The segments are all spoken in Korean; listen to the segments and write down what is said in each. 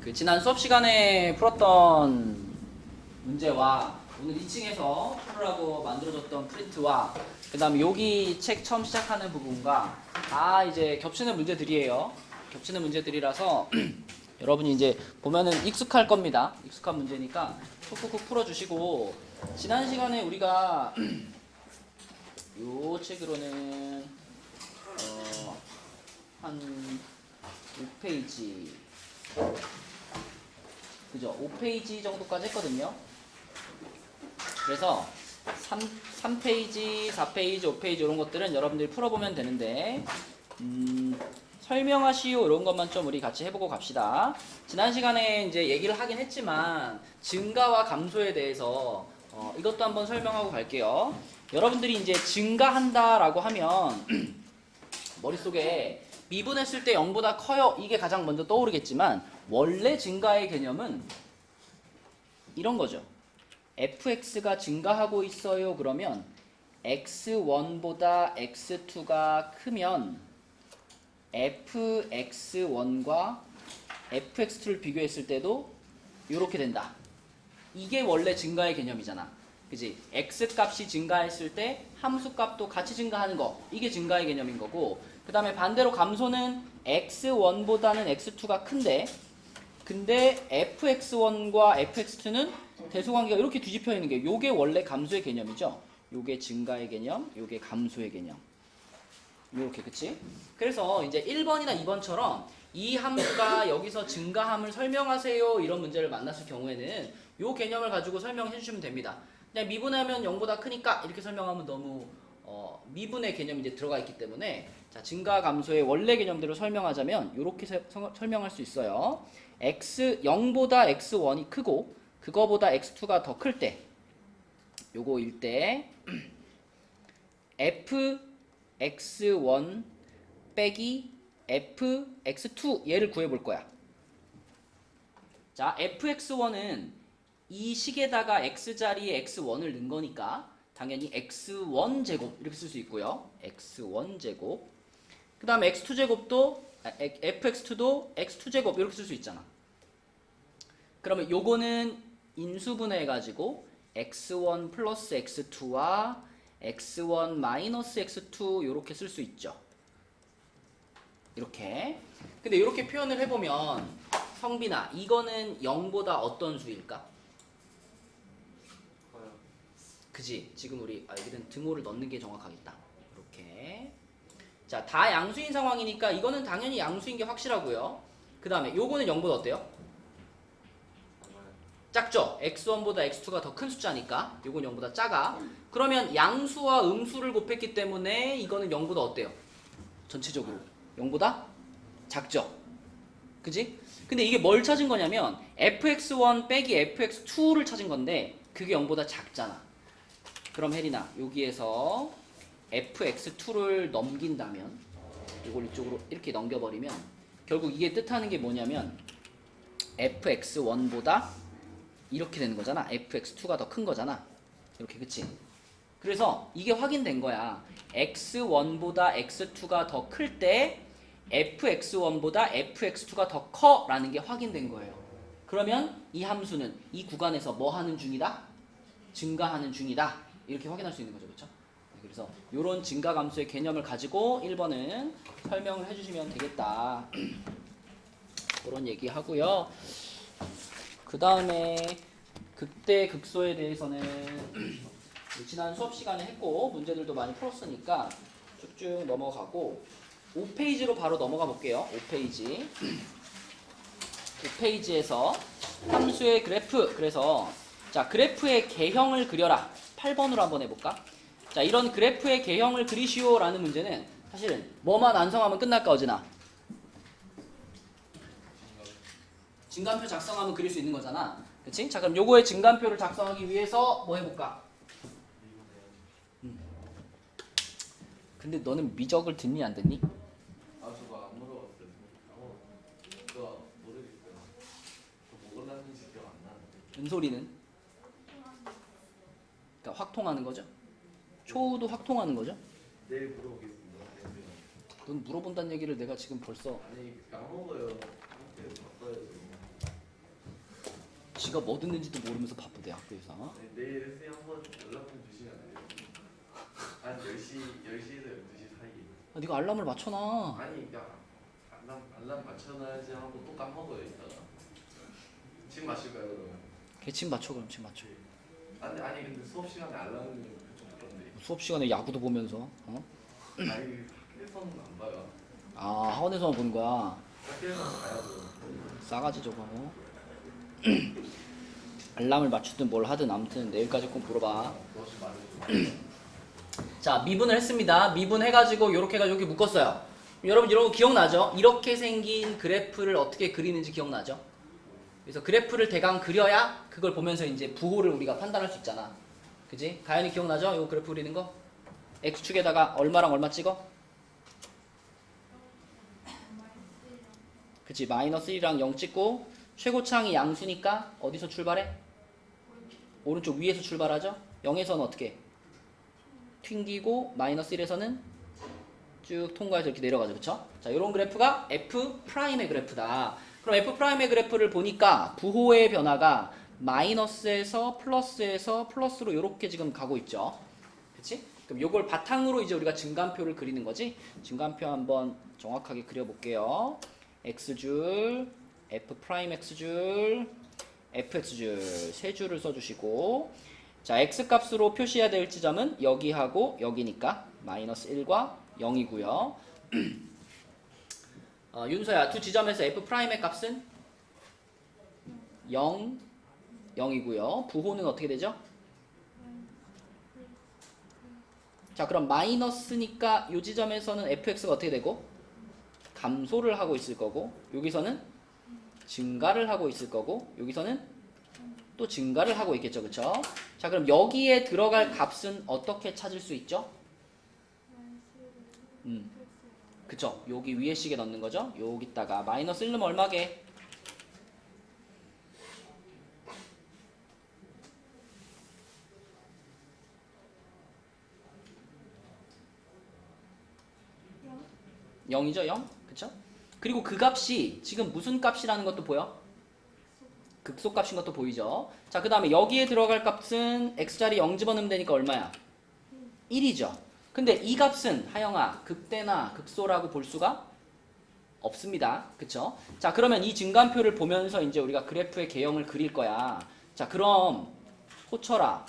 그 지난 수업 시간에 풀었던 문제와 오늘 2층에서 풀으라고 만들어줬던 프린트와 그 다음에 여기 책 처음 시작하는 부분과 다 이제 겹치는 문제들이에요. 겹치는 문제들이라서 여러분이 이제 보면은 익숙할 겁니다. 익숙한 문제니까 쿡쿡쿡 풀어주시고, 지난 시간에 우리가 요 책으로는 한 5페이지 그죠? 5페이지 정도까지 했거든요. 그래서 3페이지, 4페이지, 5페이지 이런 것들은 여러분들이 풀어보면 되는데, 설명하시오 이런 것만 좀 우리 같이 해보고 갑시다. 지난 시간에 이제 얘기를 하긴 했지만 증가와 감소에 대해서 이것도 한번 설명하고 갈게요. 여러분들이 이제 증가한다라고 하면 머릿속에 미분했을 때 0보다 커요, 이게 가장 먼저 떠오르겠지만, 원래 증가의 개념은 이런 거죠. fx가 증가하고 있어요. 그러면 x1보다 x2가 크면 fx1과 fx2를 비교했을 때도 이렇게 된다. 이게 원래 증가의 개념이잖아. 그지? x 값이 증가했을 때 함수 값도 같이 증가하는 거, 이게 증가의 개념인 거고, 그 다음에 반대로 감소는 x1보다는 x2가 큰데, 근데 fx1과 fx2는 대소관계가 이렇게 뒤집혀 있는 게, 요게 원래 감소의 개념이죠. 요게 증가의 개념, 요게 감소의 개념. 요렇게, 그치? 그래서 이제 1번이나 2번처럼 이 함수가 여기서 증가함을 설명하세요, 이런 문제를 만났을 경우에는 요 개념을 가지고 설명해 주시면 됩니다. 그냥 미분하면 0보다 크니까 이렇게 설명하면 너무 미분의 개념이 이제 들어가 있기 때문에, 자, 증가 감소의 원래 개념대로 설명하자면 이렇게 설명할 수 있어요. 0보다 x1이 크고 그거보다 x2가 더 클 때, 요거일 때 fx1 빼기 fx2 얘를 구해볼 거야. 자, fx1은 이 식에다가 x자리에 x1을 넣은 거니까 당연히 x1 제곱 이렇게 쓸 수 있고요. x1 제곱. 그 다음에 x2 제곱도 fx2도 x2 제곱 이렇게 쓸 수 있잖아. 그러면 요거는 인수분해 가지고 x1 플러스 x2와 x1 마이너스 x2 이렇게 쓸 수 있죠. 이렇게. 근데 이렇게 표현을 해보면, 성빈아, 이거는 0보다 어떤 수일까? 그지? 지금 우리 여기는 등호를 넣는 게 정확하겠다. 이렇게. 자, 다 양수인 상황이니까 이거는 당연히 양수인 게 확실하고요. 그 다음에 요거는 0보다 어때요? 작죠? x1보다 x2가 더 큰 숫자니까 요건 0보다 작아. 그러면 양수와 음수를 곱했기 때문에 이거는 0보다 어때요? 전체적으로 0보다 작죠? 그지? 근데 이게 뭘 찾은 거냐면 fx1 빼기 fx2를 찾은 건데, 그게 0보다 작잖아. 그럼 혜린아, 여기에서 fx2를 넘긴다면, 이걸 이쪽으로 이렇게 넘겨버리면 결국 이게 뜻하는 게 뭐냐면 fx1보다 이렇게 되는 거잖아. fx2가 더 큰 거잖아. 이렇게, 그치? 그래서 이게 확인된 거야. x1보다 x2가 더 클 때 fx1보다 fx2가 더 커 라는 게 확인된 거예요. 그러면 이 함수는 이 구간에서 뭐 하는 중이다? 증가하는 중이다. 이렇게 확인할 수 있는 거죠. 그렇죠? 그래서 이런 증가 감소의 개념을 가지고 1번은 설명을 해주시면 되겠다. 그런 얘기 하고요. 그 다음에 극대 극소에 대해서는 지난 수업 시간에 했고 문제들도 많이 풀었으니까 쭉쭉 넘어가고 5페이지로 바로 넘어가 볼게요. 5페이지. 5페이지에서 함수의 그래프. 그래서 자, 그래프의 개형을 그려라. 8번으로 한번 해볼까? 자, 이런 그래프의 개형을 그리시오 라는 문제는 사실은 뭐만 완성하면 끝날까, 어진아? 증간표 작성하면 그릴 수 있는 거잖아. 그치? 자, 그럼 요거의 증간표를 작성하기 위해서 뭐 해볼까? 근데 너는 미적을 듣니 안 듣니? 저거 안 물어봤어요. 그거 모르겠어요. 뭐 올랐는지 기억 안 나는데. 은솔이는? 그러니까 확통하는 거죠? 초우도 확통하는 거죠? 내일 물어보겠습니다. 넌 물어본다는 얘기를 내가 지금 벌써 아니 약 먹어요. 계속 바꿔야 돼. 지가 뭐 듣는지도 모르면서 바쁘대 학교에서. 네, 내일 쌤 한번 연락 좀 주시면 안 돼요? 한 10시에서 12시 사이에. 아, 네가 알람을 맞춰놔. 아니 그러니까 알람 맞춰놔야지 하고 또 까먹어요 이따가. 지금 맞출까요 그러면? 걔 지금 맞춰 그럼 지금 맞춰. 아니 근데 수업 시간에 알람은 좀 그런데. 수업 시간에 야구도 보면서. 어? 아니 학교에서는 안 봐요. 아 학원에서만 보는 거야. 학교에서는 봐야죠. 싸가지 저거. 알람을 맞추든 뭘 하든 아무튼 내일까지 꼭 물어봐. 그것이 말해줘. 자 미분을 했습니다. 미분해가지고 요렇게 해가지고 여기 묶었어요. 여러분 이런 거 기억나죠? 이렇게 생긴 그래프를 어떻게 그리는지 기억나죠? 그래서 그래프를 대강 그려야 그걸 보면서 이제 부호를 우리가 판단할 수 있잖아. 그지? 가연이 기억나죠? 요 그래프 그리는 거? X축에다가 얼마랑 얼마 찍어? 그치? 마이너스 1이랑 0 찍고 최고차항이 양수니까 어디서 출발해? 오른쪽 위에서 출발하죠? 0에서는 어떻게? 튕기고 마이너스 1에서는 쭉 통과해서 이렇게 내려가죠. 그쵸? 자, 요런 그래프가 F'의 그래프다. 그럼 F'의 그래프를 보니까 부호의 변화가 마이너스에서 플러스에서 플러스로 요렇게 지금 가고 있죠. 그치? 그럼 요걸 바탕으로 이제 우리가 증간표를 그리는 거지. 증간표 한번 정확하게 그려볼게요. X줄, F'X줄, Fx줄 세 줄을 써주시고 자, X값으로 표시해야 될 지점은 여기하고 여기니까 마이너스 1과 0이고요. 윤서야, 두 지점에서 F'의 값은 0, 0이고요. 부호는 어떻게 되죠? 자, 그럼 마이너스니까 이 지점에서는 fx가 어떻게 되고? 감소를 하고 있을 거고 여기서는 증가를 하고 있을 거고 여기서는 또 증가를 하고 있겠죠. 그쵸? 자, 그럼 여기에 들어갈 값은 어떻게 찾을 수 있죠? 그쵸? 여기 위에 식에 넣는 거죠? 여기다가 마이너스 1 넣으면 얼마게? 영이죠 0? 그쵸? 그리고 그 값이 지금 무슨 값이라는 것도 보여? 극소값인 것도 보이죠? 자, 그 다음에 여기에 들어갈 값은 x자리 0 집어넣으면 되니까 얼마야? 1이죠. 근데 이 값은 하영아 극대나 극소라고 볼 수가 없습니다. 그쵸? 자, 그러면 이 증간표를 보면서 이제 우리가 그래프의 개형을 그릴 거야. 자, 그럼 호철아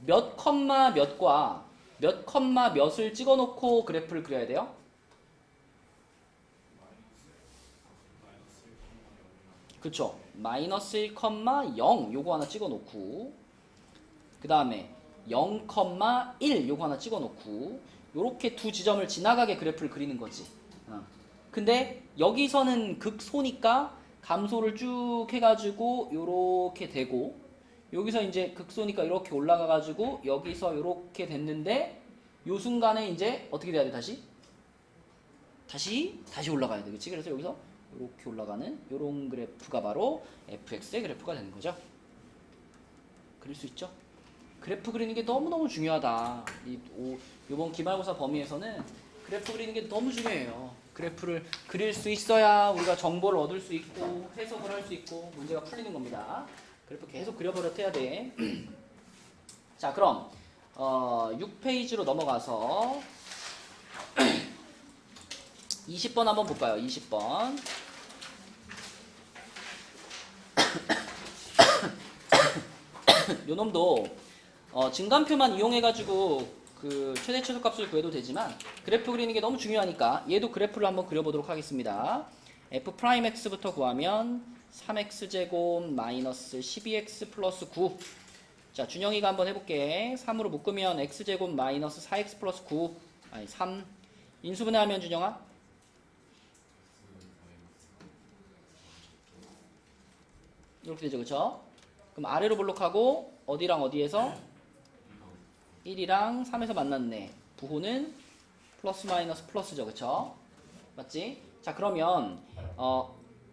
몇 컴마 몇과 몇 컴마 몇을 찍어놓고 그래프를 그려야 돼요? 그쵸? 마이너스 1,0 요거 하나 찍어놓고 그 다음에 0,1 요거 하나 찍어놓고 요렇게 두 지점을 지나가게 그래프를 그리는 거지. 근데 여기서는 극소니까 감소를 쭉 해가지고 요렇게 되고 여기서 이제 극소니까 이렇게 올라가가지고 여기서 요렇게 됐는데 요 순간에 이제 어떻게 돼야 돼? 다시 올라가야 돼. 그치? 그래서 여기서 이렇게 올라가는 이런 그래프가 바로 fx의 그래프가 되는 거죠. 그릴 수 있죠? 그래프 그리는 게 너무너무 중요하다. 이번 기말고사 범위에서는 그래프 그리는 게 너무 중요해요. 그래프를 그릴 수 있어야 우리가 정보를 얻을 수 있고 해석을 할 수 있고 문제가 풀리는 겁니다. 그래프 계속 그려버릇해야 돼. 자, 그럼 6페이지로 넘어가서 20번 한번 볼까요? 20번. 요 놈도 증간표만 이용해가지고 그 최대 최소값을 구해도 되지만 그래프 그리는 게 너무 중요하니까 얘도 그래프를 한번 그려보도록 하겠습니다. F'X부터 구하면 3x제곱 마이너스 12x 플러스 9. 자, 준영이가 한번 해볼게. 3으로 묶으면 x제곱 마이너스 4x 플러스 9. 아니 3. 인수분해하면 준영아? 이렇게 되죠. 그쵸? 그럼 아래로 블록하고 어디랑 어디에서? 1이랑 3에서 만났네. 부호는 플러스 마이너스 플러스죠. 그쵸? 맞지? 자, 그러면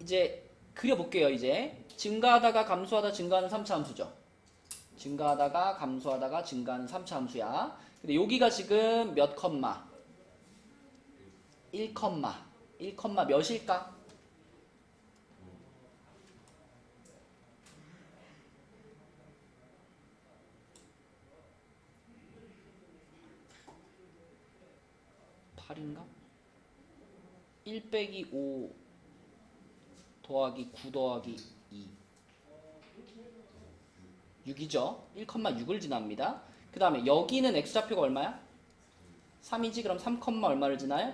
이제 그려볼게요. 이제 증가하다가 감소하다 증가하는 3차 함수죠. 증가하다가 감소하다가 증가하는 3차 함수야. 근데 여기가 지금 몇 컴마? 1 몇일까? 8인가? 1 빼기 5 더하기 9 더하기 2 6이죠. 1,6을 지납니다. 그 다음에 여기는 x좌표가 얼마야? 3이지. 그럼 3, 얼마를 지나요?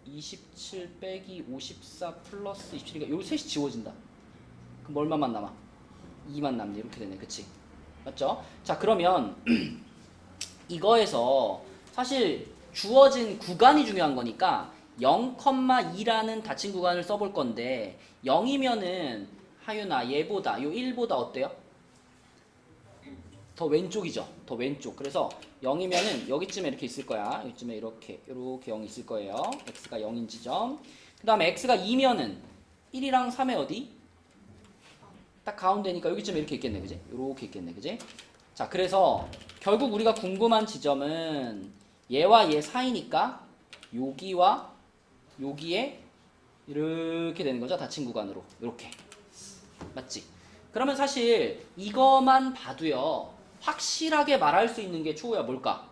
27 빼기 54 플러스 27이니까 여기 셋이 지워진다. 그럼 얼마만 남아? 2만 남네. 이렇게 되네. 그치? 맞죠? 자, 그러면 이거에서 사실 주어진 구간이 중요한 거니까 0,2라는 닫힌 구간을 써볼 건데 0이면은 하윤아 얘보다 요 1보다 어때요? 더 왼쪽이죠. 더 왼쪽. 그래서 0이면은 여기쯤에 이렇게 있을 거야. 여기쯤에 이렇게 0이 있을 거예요. x가 0인 지점. 그 다음에 x가 2면은 1이랑 3의 어디? 딱 가운데니까 여기쯤에 이렇게 있겠네. 그지? 이렇게 있겠네. 그지? 자, 그래서 결국 우리가 궁금한 지점은 얘와 얘 사이니까 여기와 여기에 이렇게 되는 거죠. 닫힌 구간으로. 이렇게. 맞지? 그러면 사실 이거만 봐도요. 확실하게 말할 수 있는 게 초우야 뭘까?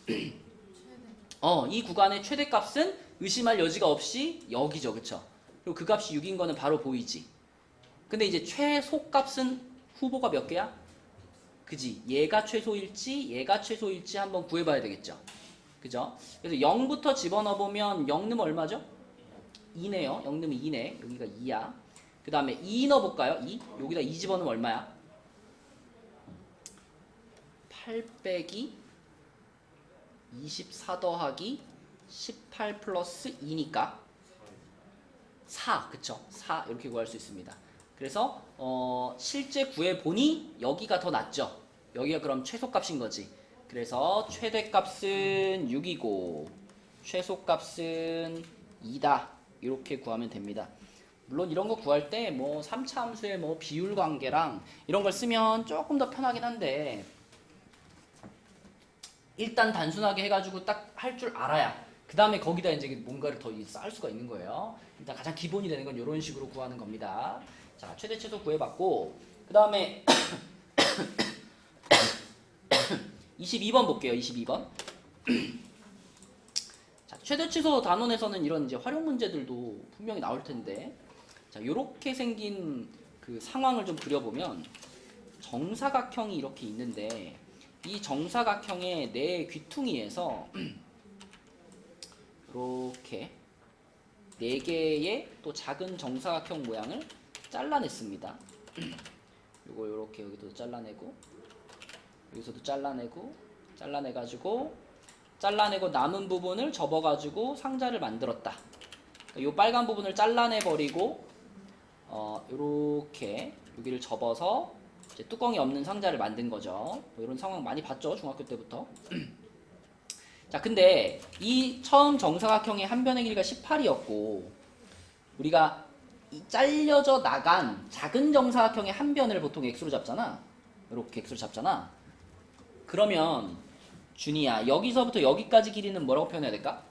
이 구간의 최대값은 의심할 여지가 없이 여기죠. 그쵸? 그리고 그 값이 6인 거는 바로 보이지. 근데 이제 최소값은 후보가 몇 개야? 그지? 얘가 최소일지 얘가 최소일지 한번 구해봐야 되겠죠. 그죠? 그래서 0부터 집어넣어보면 0 넣으면 얼마죠? 2네요. 0 넣으면 2네. 여기가 2야. 그 다음에 2 넣어볼까요? 2? 여기다 2 집어넣으면 얼마야? 8 빼기 24 더하기 18 플러스 2니까 4. 그쵸? 4 이렇게 구할 수 있습니다. 그래서 실제 구해보니 여기가 더 낫죠. 여기가 그럼 최소값인 거지. 그래서 최대값은 6이고 최소값은 2다. 이렇게 구하면 됩니다. 물론 이런 거 구할 때 뭐 3차 함수의 뭐 비율 관계랑 이런 걸 쓰면 조금 더 편하긴 한데 일단 단순하게 해가지고 딱 할 줄 알아야 그 다음에 거기다 이제 뭔가를 더 쌓을 수가 있는 거예요. 일단 가장 기본이 되는 건 이런 식으로 구하는 겁니다. 자, 최대 최소 구해봤고 그 다음에 22번 볼게요. 22번. 자, 최대 최소 단원에서는 이런 이제 활용 문제들도 분명히 나올 텐데 자, 요렇게 생긴 그 상황을 좀 그려보면 정사각형이 이렇게 있는데 이 정사각형의 네 귀퉁이에서 이렇게 네 개의 또 작은 정사각형 모양을 잘라냈습니다. 요거 요렇게 여기도 잘라내고 여기서도 잘라내고 남은 부분을 접어가지고 상자를 만들었다. 요 빨간 부분을 잘라내버리고 요렇게 여기를 접어서 이제 뚜껑이 없는 상자를 만든 거죠. 뭐 이런 상황 많이 봤죠, 중학교 때부터. 자, 근데 이 처음 정사각형의 한 변의 길이가 18이었고 우리가 이 잘려져 나간 작은 정사각형의 한 변을 보통 x로 잡잖아. 이렇게 x로 잡잖아. 그러면 준이야, 여기서부터 여기까지 길이는 뭐라고 표현해야 될까?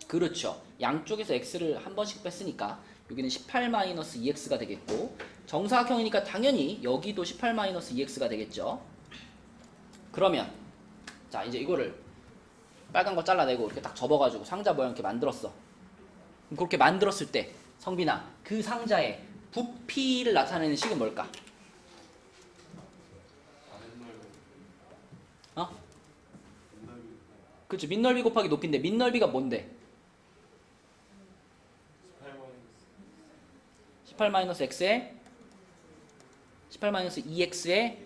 그렇죠. 양쪽에서 x를 한 번씩 뺐으니까 여기는 18-2x가 되겠고 정사각형이니까 당연히 여기도 18-2x가 되겠죠. 그러면 자, 이제 이거를 빨간 거 잘라내고 이렇게 딱 접어가지고 상자 모양 이렇게 만들었어. 그럼 그렇게 만들었을 때 성빈아, 그 상자의 부피를 나타내는 식은 뭘까? 그렇죠. 밑넓이 곱하기 높이인데 밑넓이가 뭔데? 18-x에 18-2x의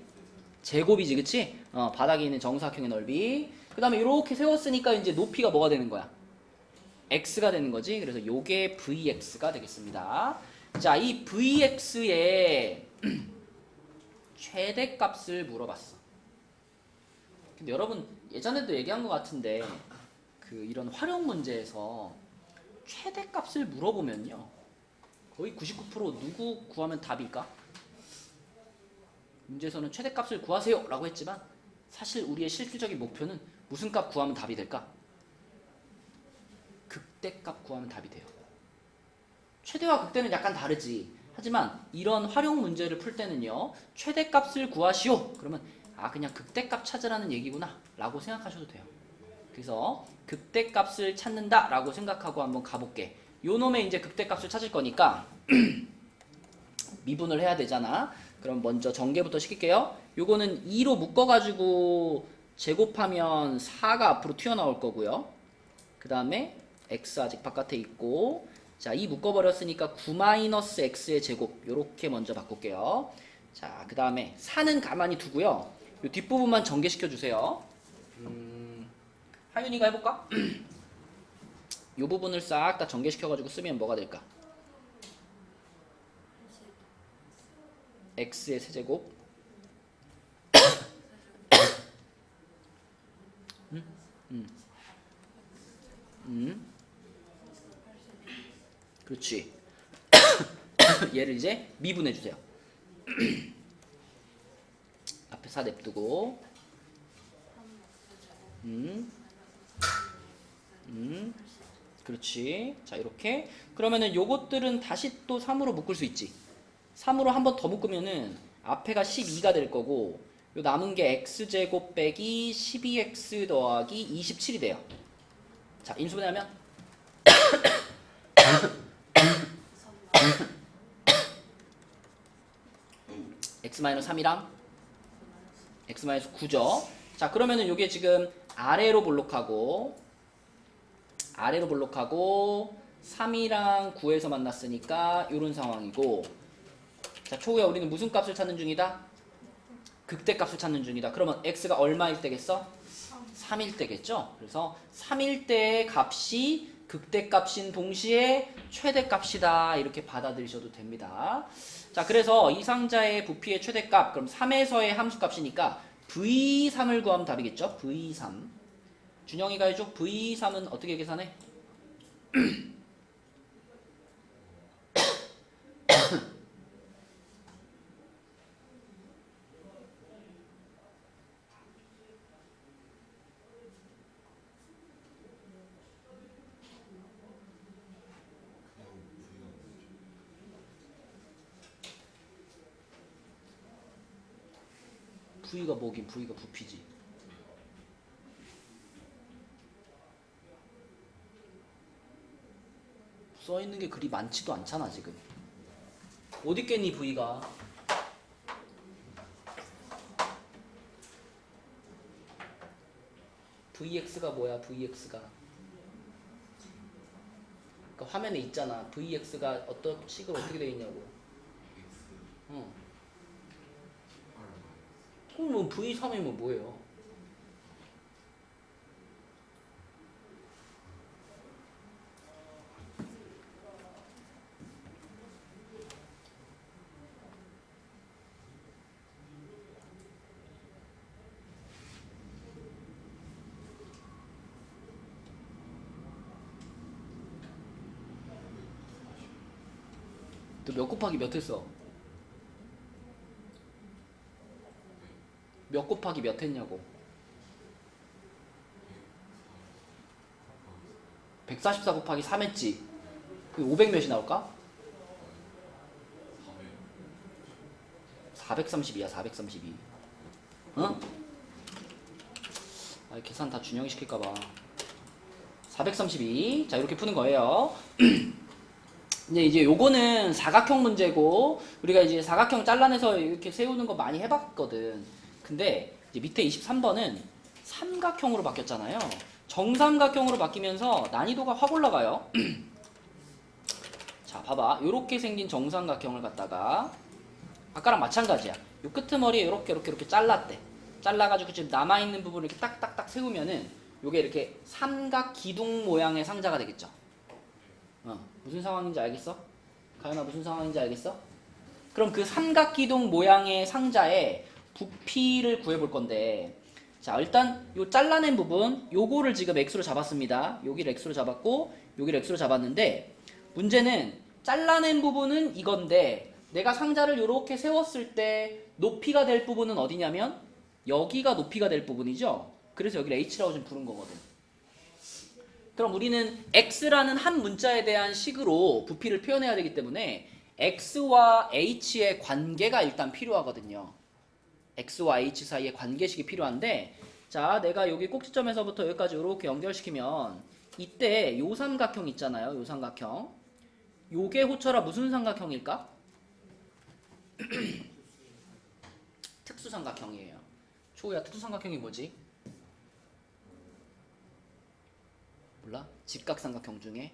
제곱이지, 그치? 바닥에 있는 정사각형의 넓이. 그 다음에 이렇게 세웠으니까 이제 높이가 뭐가 되는 거야? x가 되는 거지. 그래서 요게 vx가 되겠습니다. 자, 이 vx의 최대값을 물어봤어. 근데 여러분 예전에도 얘기한 것 같은데 그 이런 활용 문제에서 최대값을 물어보면요 거의 99% 누구 구하면 답일까? 문제에서는 최대값을 구하세요 라고 했지만 사실 우리의 실질적인 목표는 무슨 값 구하면 답이 될까? 극대값 구하면 답이 돼요. 최대와 극대는 약간 다르지. 하지만 이런 활용 문제를 풀 때는요. 최대값을 구하시오. 그러면 그냥 극대값 찾으라는 얘기구나 라고 생각하셔도 돼요. 그래서 극대값을 찾는다 라고 생각하고 한번 가볼게. 요 놈의 이제 극대값을 찾을 거니까 미분을 해야 되잖아. 그럼 먼저 전개부터 시킬게요. 요거는 2로 묶어가지고 제곱하면 4가 앞으로 튀어나올 거고요. 그 다음에 x 아직 바깥에 있고, 자, 2 묶어버렸으니까 9-x의 제곱 요렇게 먼저 바꿀게요. 자, 그 다음에 4는 가만히 두고요. 요 뒷부분만 전개시켜주세요. 하윤이가 해볼까? 요 부분을 싹 다 전개시켜가지고 쓰면 뭐가 될까? x의 세제곱 그렇지. 얘를 이제 미분해 주세요. 앞에 4 냅두고 그렇지. 자, 이렇게 그러면은 요것들은 다시 또 3으로 묶을 수 있지. 3으로 한 번 더 묶으면은 앞에가 12가 될 거고, 요 남은 게 x제곱 빼기 12x 더하기 27이 돼요. 자, 인수분해하면 x-3이랑 x-9죠. 자, 그러면은 요게 지금 아래로 볼록하고 3이랑 9에서 만났으니까 요런 상황이고, 자, 초우야 우리는 무슨 값을 찾는 중이다? 극대값을 찾는 중이다. 그러면 x가 얼마일 때겠어? 3일 때겠죠? 그래서 3일 때의 값이 극대값인 동시에 최대값이다. 이렇게 받아들이셔도 됩니다. 자, 그래서 이 상자의 부피의 최대값, 그럼 3에서의 함수값이니까 V3을 구하면 답이겠죠? V3. 준영이가 해줘. V3은 어떻게 계산해? V가 뭐긴 V가 부피지. 써있는 게 그리 많지도 않잖아 지금. 어디 있겠니 V가? VX가 뭐야? VX가 그러니까 화면에 있잖아. VX가 어떤 식으로 어떻게 되어 있냐고. 그럼 뭐 V3이면 뭐예요? 너 몇 곱하기 몇 했어? 몇 곱하기 몇 했냐고. 144 곱하기 3 했지. 500 몇이 나올까? 432야 432. 응? 계산 다 준영이 시킬까봐. 432. 자, 이렇게 푸는 거예요. 이제 요거는 사각형 문제고, 우리가 이제 사각형 잘라내서 이렇게 세우는 거 많이 해봤거든. 근데 이제 밑에 23번은 삼각형으로 바뀌었잖아요. 정삼각형으로 바뀌면서 난이도가 확 올라가요. 자, 봐봐. 요렇게 생긴 정삼각형을 갖다가 아까랑 마찬가지야. 요 끄트머리에 이렇게 잘랐대. 잘라가지고 지금 남아있는 부분을 이렇게 딱딱딱 세우면은 요게 이렇게 삼각 기둥 모양의 상자가 되겠죠. 무슨 상황인지 알겠어? 가연아, 무슨 상황인지 알겠어? 그럼 그 삼각 기둥 모양의 상자에 부피를 구해볼 건데, 자, 일단 요 잘라낸 부분 요거를 지금 x로 잡았습니다. 여기를 x로 잡았고 여기를 x로 잡았는데, 문제는 잘라낸 부분은 이건데 내가 상자를 요렇게 세웠을 때 높이가 될 부분은 어디냐면 여기가 높이가 될 부분이죠. 그래서 여기를 h라고 좀 부른 거거든. 그럼 우리는 x라는 한 문자에 대한 식으로 부피를 표현해야 되기 때문에 x와 h의 관계가 일단 필요하거든요. x와 h 사이의 관계식이 필요한데, 자, 내가 여기 꼭지점에서부터 여기까지 이렇게 연결시키면 이때 요 삼각형 있잖아요. 요 삼각형. 요게 호철아 무슨 삼각형일까? 특수삼각형이에요. 초우야, 특수삼각형이 뭐지? 몰라? 직각삼각형 중에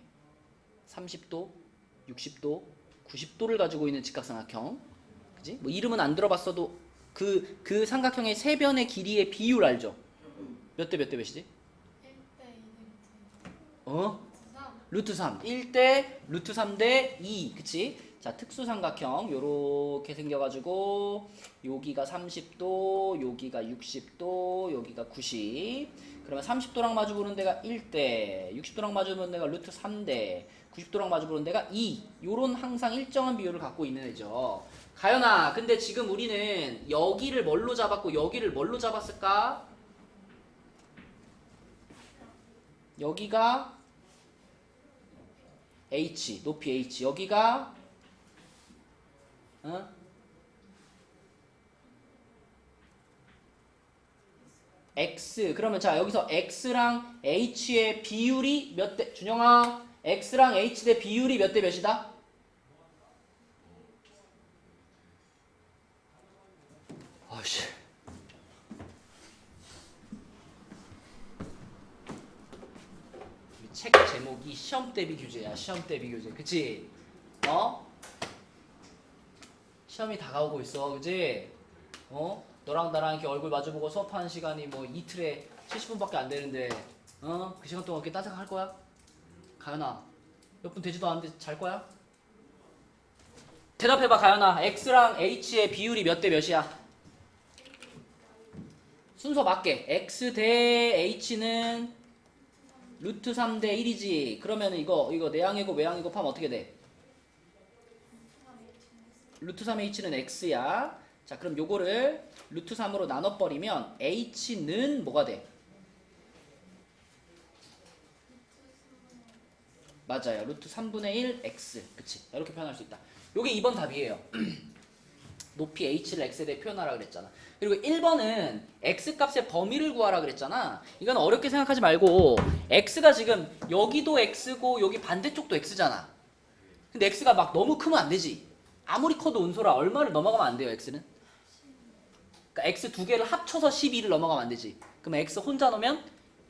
30도, 60도, 90도를 가지고 있는 직각삼각형. 그지? 뭐 이름은 안 들어봤어도 그 삼각형의 세 변의 길이의 비율 알죠? 몇 대 몇 대 몇이지? 1대 2대 어? 3. 루트 3. 1대 루트 3대 2. 그치? 자, 특수삼각형 요렇게 생겨가지고 여기가 30도, 여기가 60도, 여기가 90. 그러면 30도랑 마주보는 데가 1대, 60도랑 마주보는 데가 루트 3대, 90도랑 마주보는 데가 2. 요런 항상 일정한 비율을 갖고 있는 애죠. 가연아, 근데 지금 우리는 여기를 뭘로 잡았고 여기를 뭘로 잡았을까? 여기가 h, 높이 h. 여기가 x. 그러면 자, 여기서 x랑 h의 비율이 몇 대? 준영아, x랑 h 대 비율이 몇 대 몇이다? 아씨. 우리 책 제목이 시험 대비 교재야. 시험 대비 교재. 그치? 어? 시험이 다가오고 있어. 그치? 어? 너랑 나랑 이렇게 얼굴 마주보고 수업하는 시간이 뭐 이틀에 70분밖에 안 되는데, 어? 그 시간 동안 이렇게 따삭할 거야? 가연아, 몇 분 되지도 않는데 잘 거야? 대답해봐, 가연아. x랑 h의 비율이 몇 대 몇이야? 순서 맞게. x 대 h는 루트 3 대 1이지. 그러면 이거 내항이고 외항이고 하면 어떻게 돼? 루트 3h는 x야. 자, 그럼 요거를 루트 3으로 나눠버리면 h는 뭐가 돼? 맞아요. 루트 3분의 1 x. 그치? 이렇게 표현할 수 있다. 요게 2번 답이에요. 높이 h를 x에 대해 표현하라 그랬잖아. 그리고 1번은 x 값의 범위를 구하라 그랬잖아. 이건 어렵게 생각하지 말고 x가 지금 여기도 x고 여기 반대쪽도 x잖아. 근데 x가 막 너무 크면 안 되지. 아무리 커도 은솔아 얼마를 넘어가면 안 돼요, x는? 그러니까 x 두 개를 합쳐서 12를 넘어가면 안 되지. 그러면 x 혼자 넣으면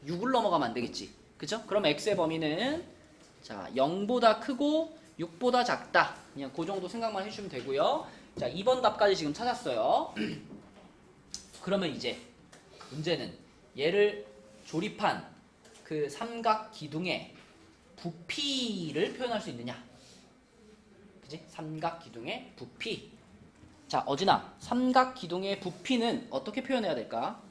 6을 넘어가면 안 되겠지. 그죠? 그럼 x의 범위는 자 0보다 크고 6보다 작다. 그냥 그 정도 생각만 해주시면 되고요. 자 2번 답까지 지금 찾았어요. 그러면 이제 문제는 얘를 조립한 그 삼각 기둥의 부피를 표현할 수 있느냐. 그지? 삼각 기둥의 부피. 자, 어진아, 삼각 기둥의 부피는 어떻게 표현해야 될까?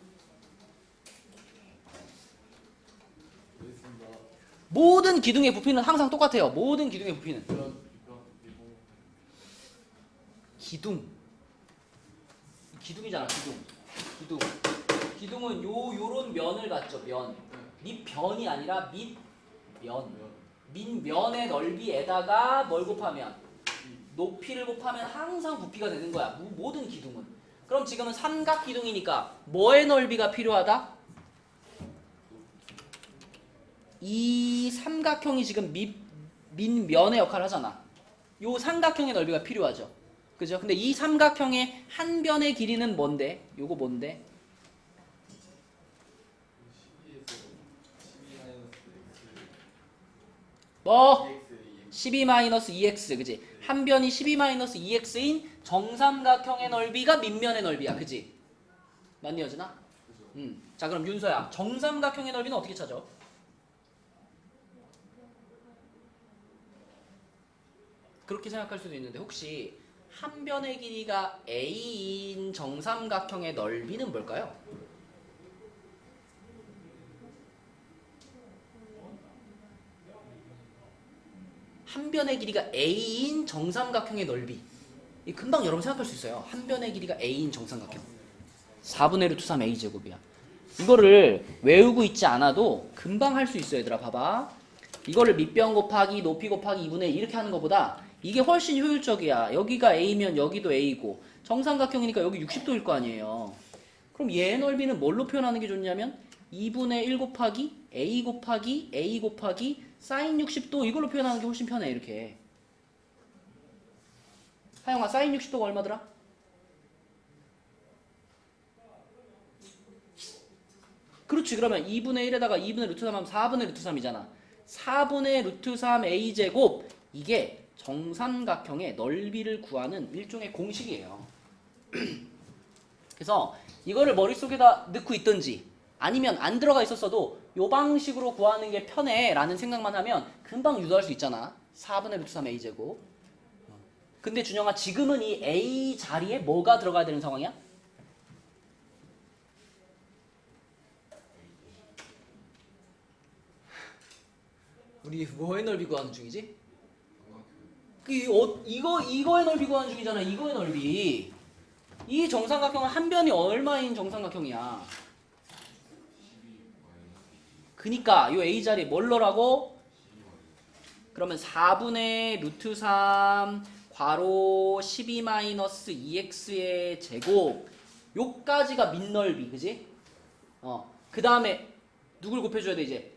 모든 기둥의 부피는 항상 똑같아요. 모든 기둥의 부피는. 기둥. 기둥이잖아, 기둥. 기둥. 기둥은 요런 면을 갖죠, 면. 밑변이 아니라 밑면. 밑면의 넓이에다가 뭘 곱하면? 높이를 곱하면 항상 부피가 되는 거야. 모든 기둥은. 그럼 지금은 삼각 기둥이니까 뭐의 넓이가 필요하다? 이 삼각형이 지금 밑면의 역할을 하잖아. 요 삼각형의 넓이가 필요하죠. 그죠? 근데 이 삼각형의 한 변의 길이는 뭔데? 요거 뭔데? 뭐? 12-2x, 그지? 한 변이 12-2x인 정삼각형의 넓이가 밑면의 넓이야, 그지? 맞니, 여진아? 자, 그럼 윤서야, 정삼각형의 넓이는 어떻게 찾아? 그렇게 생각할 수도 있는데 혹시 한 변의 길이가 a인 정삼각형의 넓이는 뭘까요? 한 변의 길이가 a인 정삼각형의 넓이. 이 금방 여러분 생각할 수 있어요. 한 변의 길이가 a인 정삼각형. 4분의 루트 3 a 제곱이야. 이거를 외우고 있지 않아도 금방 할 수 있어, 얘들아. 봐봐. 이거를 밑변 곱하기 높이 곱하기 2분의 1 이렇게 하는 것보다 이게 훨씬 효율적이야. 여기가 A면 여기도 A고 정삼각형이니까 여기 60도일 거 아니에요. 그럼 얘 넓이는 뭘로 표현하는 게 좋냐면 2분의 1 곱하기 A 곱하기 A 곱하기 사인 60도 이걸로 표현하는 게 훨씬 편해. 이렇게. 하영아 사인 60도가 얼마더라? 그렇지. 그러면 2분의 1에다가 2분의 루트 3 하면 4분의 루트 3이잖아. 4분의 루트 3 A제곱 이게 정삼각형의 넓이를 구하는 일종의 공식이에요. 그래서 이거를 머릿속에다 넣고 있든지 아니면 안 들어가 있었어도 요 방식으로 구하는 게 편해 라는 생각만 하면 금방 유도할 수 있잖아. 4분의 루트 3 A제곱. 근데 준영아 지금은 이 A 자리에 뭐가 들어가야 되는 상황이야? 우리 뭐의 넓이 구하는 중이지? 이거의 넓이 구하는 중이잖아. 이거의 넓이. 이 정삼각형은 한 변이 얼마인 정삼각형이야? 그니까 요 A 자리에 뭘 넣으라고? 그러면 4분의 루트 3 괄호 12-2x의 제곱 요까지가 민넓이 그지? 그 다음에 누굴 곱해줘야 돼 이제?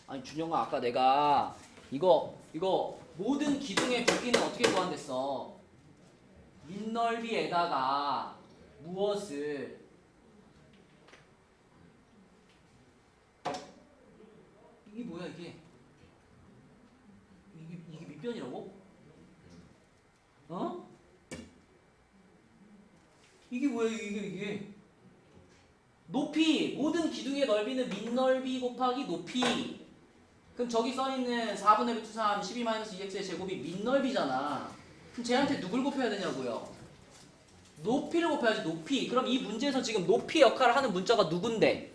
아니 준영아 아까 내가 이거 모든 기둥의 부피는 어떻게 구한댔어? 민넓이에다가 무엇을 이게 뭐야 이게 밑변이라고? 어? 이게 뭐야 이게 높이 모든 기둥의 넓이는 민넓이 곱하기 높이. 그럼 저기 써있는 4분의 루트 3 12-2x의 제곱이 민넓이잖아. 그럼 쟤한테 누굴 곱해야 되냐고요? 높이를 곱해야지 높이. 그럼 이 문제에서 지금 높이 역할을 하는 문자가 누군데?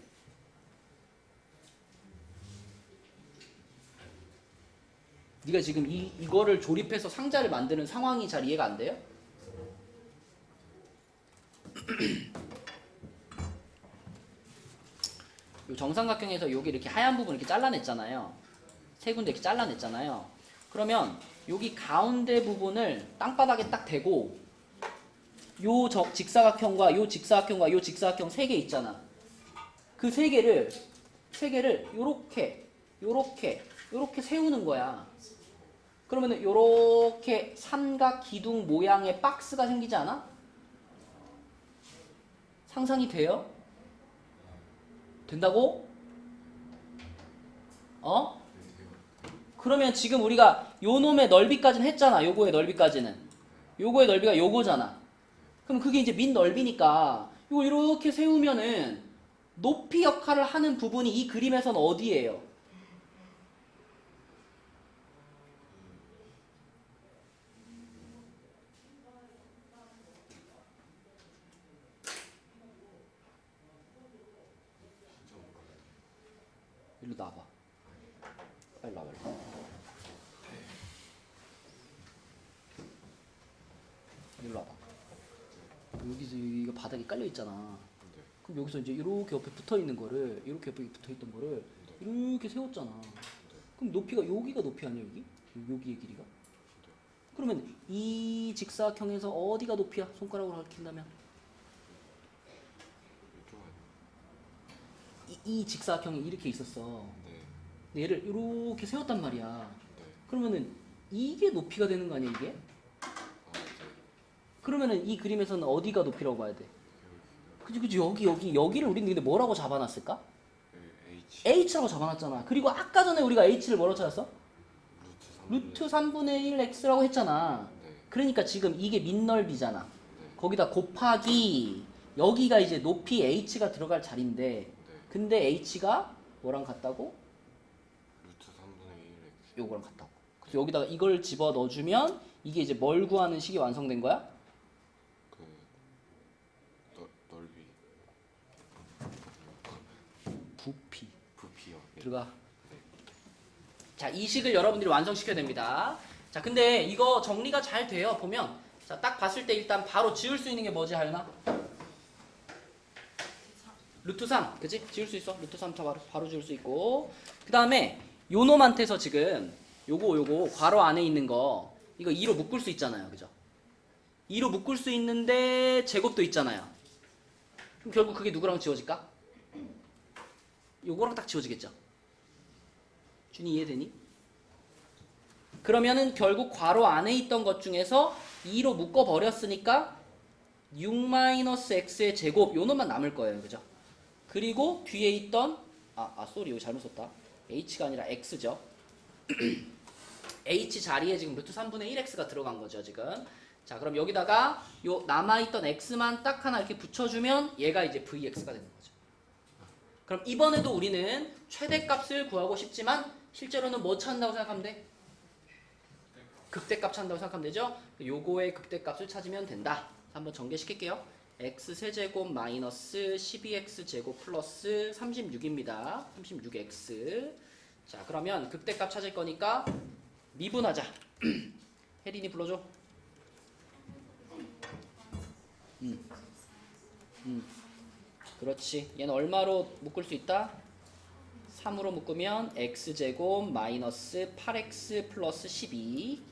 네가 지금 이거를 조립해서 상자를 만드는 상황이 잘 이해가 안 돼요? 요 정삼각형에서 여기 이렇게 하얀 부분 이렇게 잘라냈잖아요. 세 군데 이렇게 잘라냈잖아요. 그러면 여기 가운데 부분을 땅바닥에 딱 대고 요 직사각형과 요 직사각형과 요 직사각형 세 개 있잖아. 그 세 개를 요렇게 세우는 거야. 그러면은 요렇게 삼각 기둥 모양의 박스가 생기지 않아? 상상이 돼요? 된다고? 그러면 지금 우리가 요 놈의 넓이까지는 했잖아. 요거의 넓이까지는. 요거의 넓이가 요거잖아. 그럼 그게 이제 민 넓이니까 이거 이렇게 세우면은 높이 역할을 하는 부분이 이 그림에서는 어디예요? 일로 나와봐. 빨리 나와. 일로 와봐. 여기서 이거 바닥에 깔려 있잖아. 그럼 여기서 이제 이렇게 옆에 붙어 있는 거를 이렇게 옆에 붙어 있던 거를 이렇게 세웠잖아. 그럼 높이가 여기가 높이 아니야 여기? 여기의 길이가? 그러면 이 직사각형에서 어디가 높이야? 손가락으로 가리킨다면? 이 직사각형이 이렇게 있었어. 근데 얘를 이렇게 세웠단 말이야. 그러면은 이게 높이가 되는 거 아니야 이게? 그러면은 이 그림에서는 어디가 높이라고 봐야 돼? 그치 여기를 우리는 근데 뭐라고 잡아놨을까? H라고 잡아놨잖아. 그리고 아까 전에 우리가 H를 뭐라고 찾았어? 루트 3분의 1 X라고 했잖아. 그러니까 지금 이게 민넓이잖아. 거기다 곱하기 여기가 이제 높이 H가 들어갈 자리인데 근데 H가 뭐랑 같다고? 루트 3분의 1x. 요거랑 같다고. 그래서 여기다가 이걸 집어 넣어주면 이게 이제 뭘 구하는 식이 완성된 거야? 넓이. 부피요. 네. 들어가. 자, 이 식을 여러분들이 완성시켜야 됩니다. 자, 근데 이거 정리가 잘 돼요. 보면 자, 딱 봤을 때 일단 바로 지울 수 있는 게 뭐지, 하연아? 루트 3, 그치? 지울 수 있어. 루트 3 바로 지울 수 있고. 그 다음에 요 놈한테서 지금 요거 괄호 안에 있는 거 이거 2로 묶을 수 있잖아요. 그죠? 2로 묶을 수 있는데 제곱도 있잖아요. 그럼 결국 그게 누구랑 지워질까? 요거랑 딱 지워지겠죠? 준이 이해되니? 그러면은 결국 괄호 안에 있던 것 중에서 2로 묶어버렸으니까 6-x의 제곱 요 놈만 남을 거예요. 그죠? 그리고 뒤에 있던 쏘리 이거 잘못 썼다. h가 아니라 x죠. h 자리에 지금 루트 3분의 1x가 들어간 거죠. 지금. 자 그럼 여기다가 요 남아있던 x만 딱 하나 이렇게 붙여주면 얘가 이제 vx가 되는 거죠. 그럼 이번에도 우리는 최대값을 구하고 싶지만 실제로는 뭐 찾는다고 생각하면 돼? 극대값 찾는다고 생각하면 되죠? 요거의 극대값을 찾으면 된다. 한번 전개시킬게요. x 세제곱 마이너스 12x제곱 플러스 36입니다. 36x. 자 그러면 극대값 찾을 거니까 미분하자. 혜린이 불러줘. 그렇지. 얘는 얼마로 묶을 수 있다? 3으로 묶으면 x제곱 마이너스 8x 플러스 12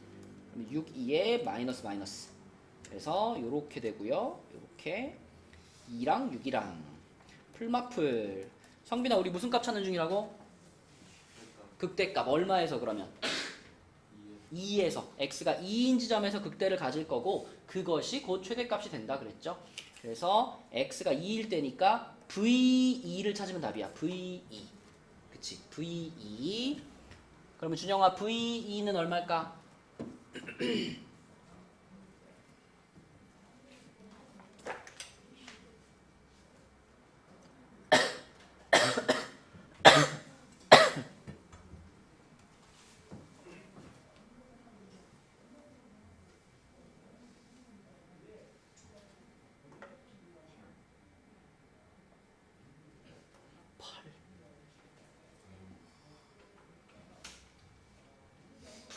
6, 2에 마이너스 마이너스. 그래서 요렇게 되고요. 요렇게 2랑 6이랑 풀마풀. 성빈아 우리 무슨 값 찾는 중이라고? 극대값 얼마에서 그러면? 2에서 x가 2인 지점에서 극대를 가질 거고 그것이 곧 최대값이 된다 그랬죠. 그래서 x가 2일 때니까 v2를 찾으면 답이야. v2. 그치? v2. 그러면 준영아 v2는 얼마일까?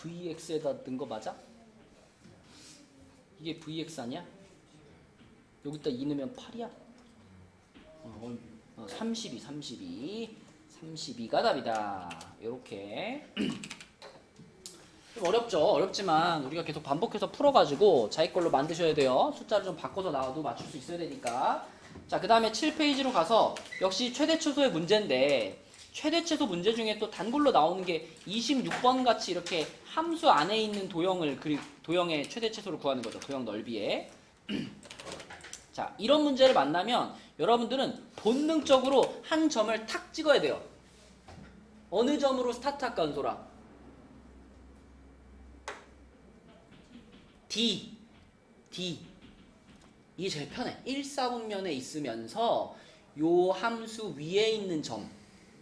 vx에다 넣은 거 맞아? 이게 vx 아니야? 여기다 2 넣으면 8이야? 32가 답이다. 요렇게. 좀 어렵죠? 어렵지만 우리가 계속 반복해서 풀어가지고 자기 걸로 만드셔야 돼요. 숫자를 좀 바꿔서 나와도 맞출 수 있어야 되니까. 자, 그 다음에 7페이지로 가서 역시 최대최소의 문제인데 최대최소 문제 중에 또 단골로 나오는 게 26번 같이 이렇게 함수 안에 있는 도형의 최대최소를 구하는 거죠. 도형 넓이에. 자, 이런 문제를 만나면 여러분들은 본능적으로 한 점을 탁 찍어야 돼요. 어느 점으로 스타트할까, 은솔아? D. 이게 제일 편해. 1사분면에 있으면서 요 함수 위에 있는 점,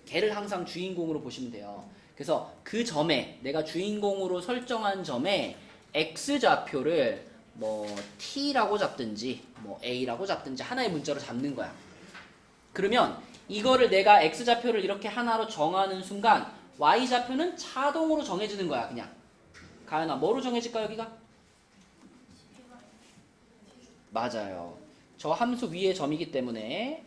걔를 항상 주인공으로 보시면 돼요. 그래서 그 점에, 내가 주인공으로 설정한 점에 x좌표를 뭐 t라고 잡든지 뭐 a라고 잡든지 하나의 문자로 잡는 거야. 그러면 이거를 내가 x좌표를 이렇게 하나로 정하는 순간 y좌표는 자동으로 정해지는 거야. 그냥. 가연아, 뭐로 정해질까 여기가? 맞아요. 저 함수 위의 점이기 때문에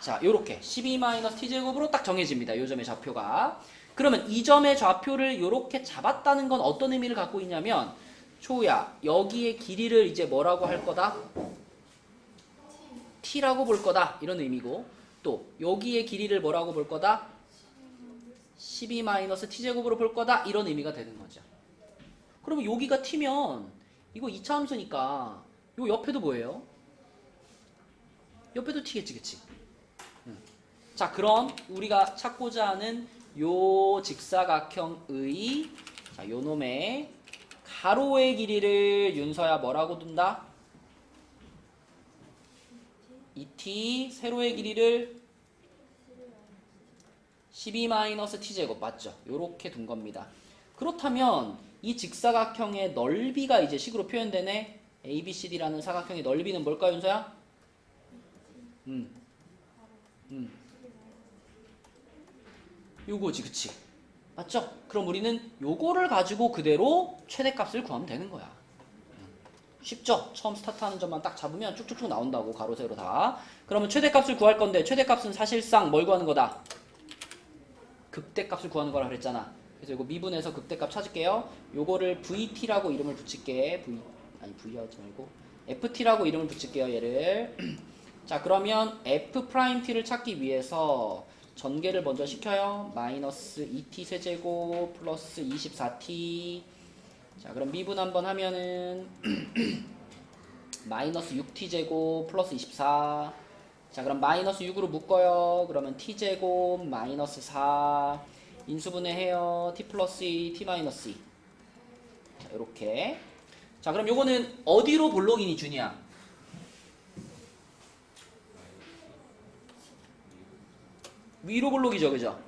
자, 요렇게 12-t제곱으로 딱 정해집니다. 요 점의 좌표가. 그러면 이 점의 좌표를 요렇게 잡았다는 건 어떤 의미를 갖고 있냐면 초우야, 여기의 길이를 이제 뭐라고 할 거다? t라고 볼 거다. 이런 의미고 또 여기의 길이를 뭐라고 볼 거다? 12-t제곱으로 볼 거다. 이런 의미가 되는 거죠. 그러면 여기가 t면 이거 2차 함수니까 요 옆에도 뭐예요? 옆에도 t겠지, 그치? 자, 그럼 우리가 찾고자 하는 요 직사각형의 자, 요 놈의 가로의 길이를 윤서야 뭐라고 둔다? 2t, 세로의 길이를 12-t제곱 맞죠? 요렇게 둔 겁니다. 그렇다면 이 직사각형의 넓이가 이제 식으로 표현되네. ABCD라는 사각형의 넓이는 뭘까요, 윤서야? 요거지, 그치? 맞죠? 그럼 우리는 요거를 가지고 그대로 최대값을 구하면 되는 거야. 쉽죠? 처음 스타트하는 점만 딱 잡으면 쭉쭉쭉 나온다고 가로 세로 다. 그러면 최대값을 구할 건데 최대값은 사실상 뭘 구하는 거다? 극대값을 구하는 거라 그랬잖아. 그래서 이거 미분해서 극대값 찾을게요. 요거를 VT라고 이름을 붙일게. V 하지 말고 FT라고 이름을 붙일게요. 얘를. 자, 그러면 F'T를 찾기 위해서 전개를 먼저 시켜요. 마이너스 2t 세제곱 플러스 24t. 자, 그럼 미분 한번 하면은 마이너스 6t 제곱 플러스 24. 자, 그럼 마이너스 6으로 묶어요. 그러면 t 제곱 마이너스 4 인수분해 해요. t 플러스 2 t 마이너스 2. 자, 이렇게. 자, 그럼 요거는 어디로 볼록이니 준이야? 위로 볼록이죠, 그죠?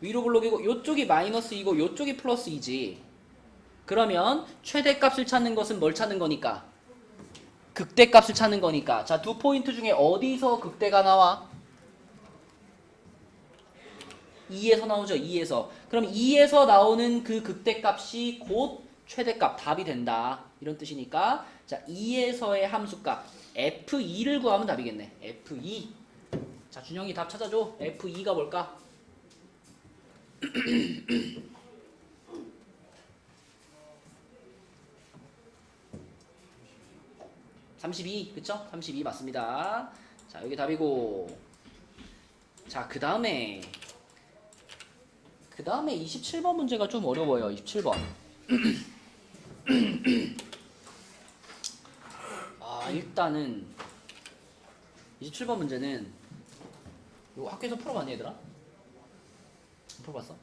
위로 볼록이고 요쪽이 마이너스 2고 요쪽이 플러스 2지. 그러면 최대값을 찾는 것은 뭘 찾는 거니까? 극대값을 찾는 거니까. 자, 두 포인트 중에 어디서 극대가 나와? 2에서 나오죠. 2에서. 그럼 2에서 나오는 그 극대값이 곧 최대값, 답이 된다. 이런 뜻이니까. 자, 2에서의 함수값 F2를 구하면 답이겠네. F2. 자, 준영이 답 찾아줘. F2가 뭘까? 32, 그쵸? 32 맞습니다. 자, 여기 답이고. 자, 그 다음에 27번 문제가 좀 어려워요. 27번. 일단은 27번 문제는 이거 학교에서 풀어봤니 얘들아? 안 풀어봤어?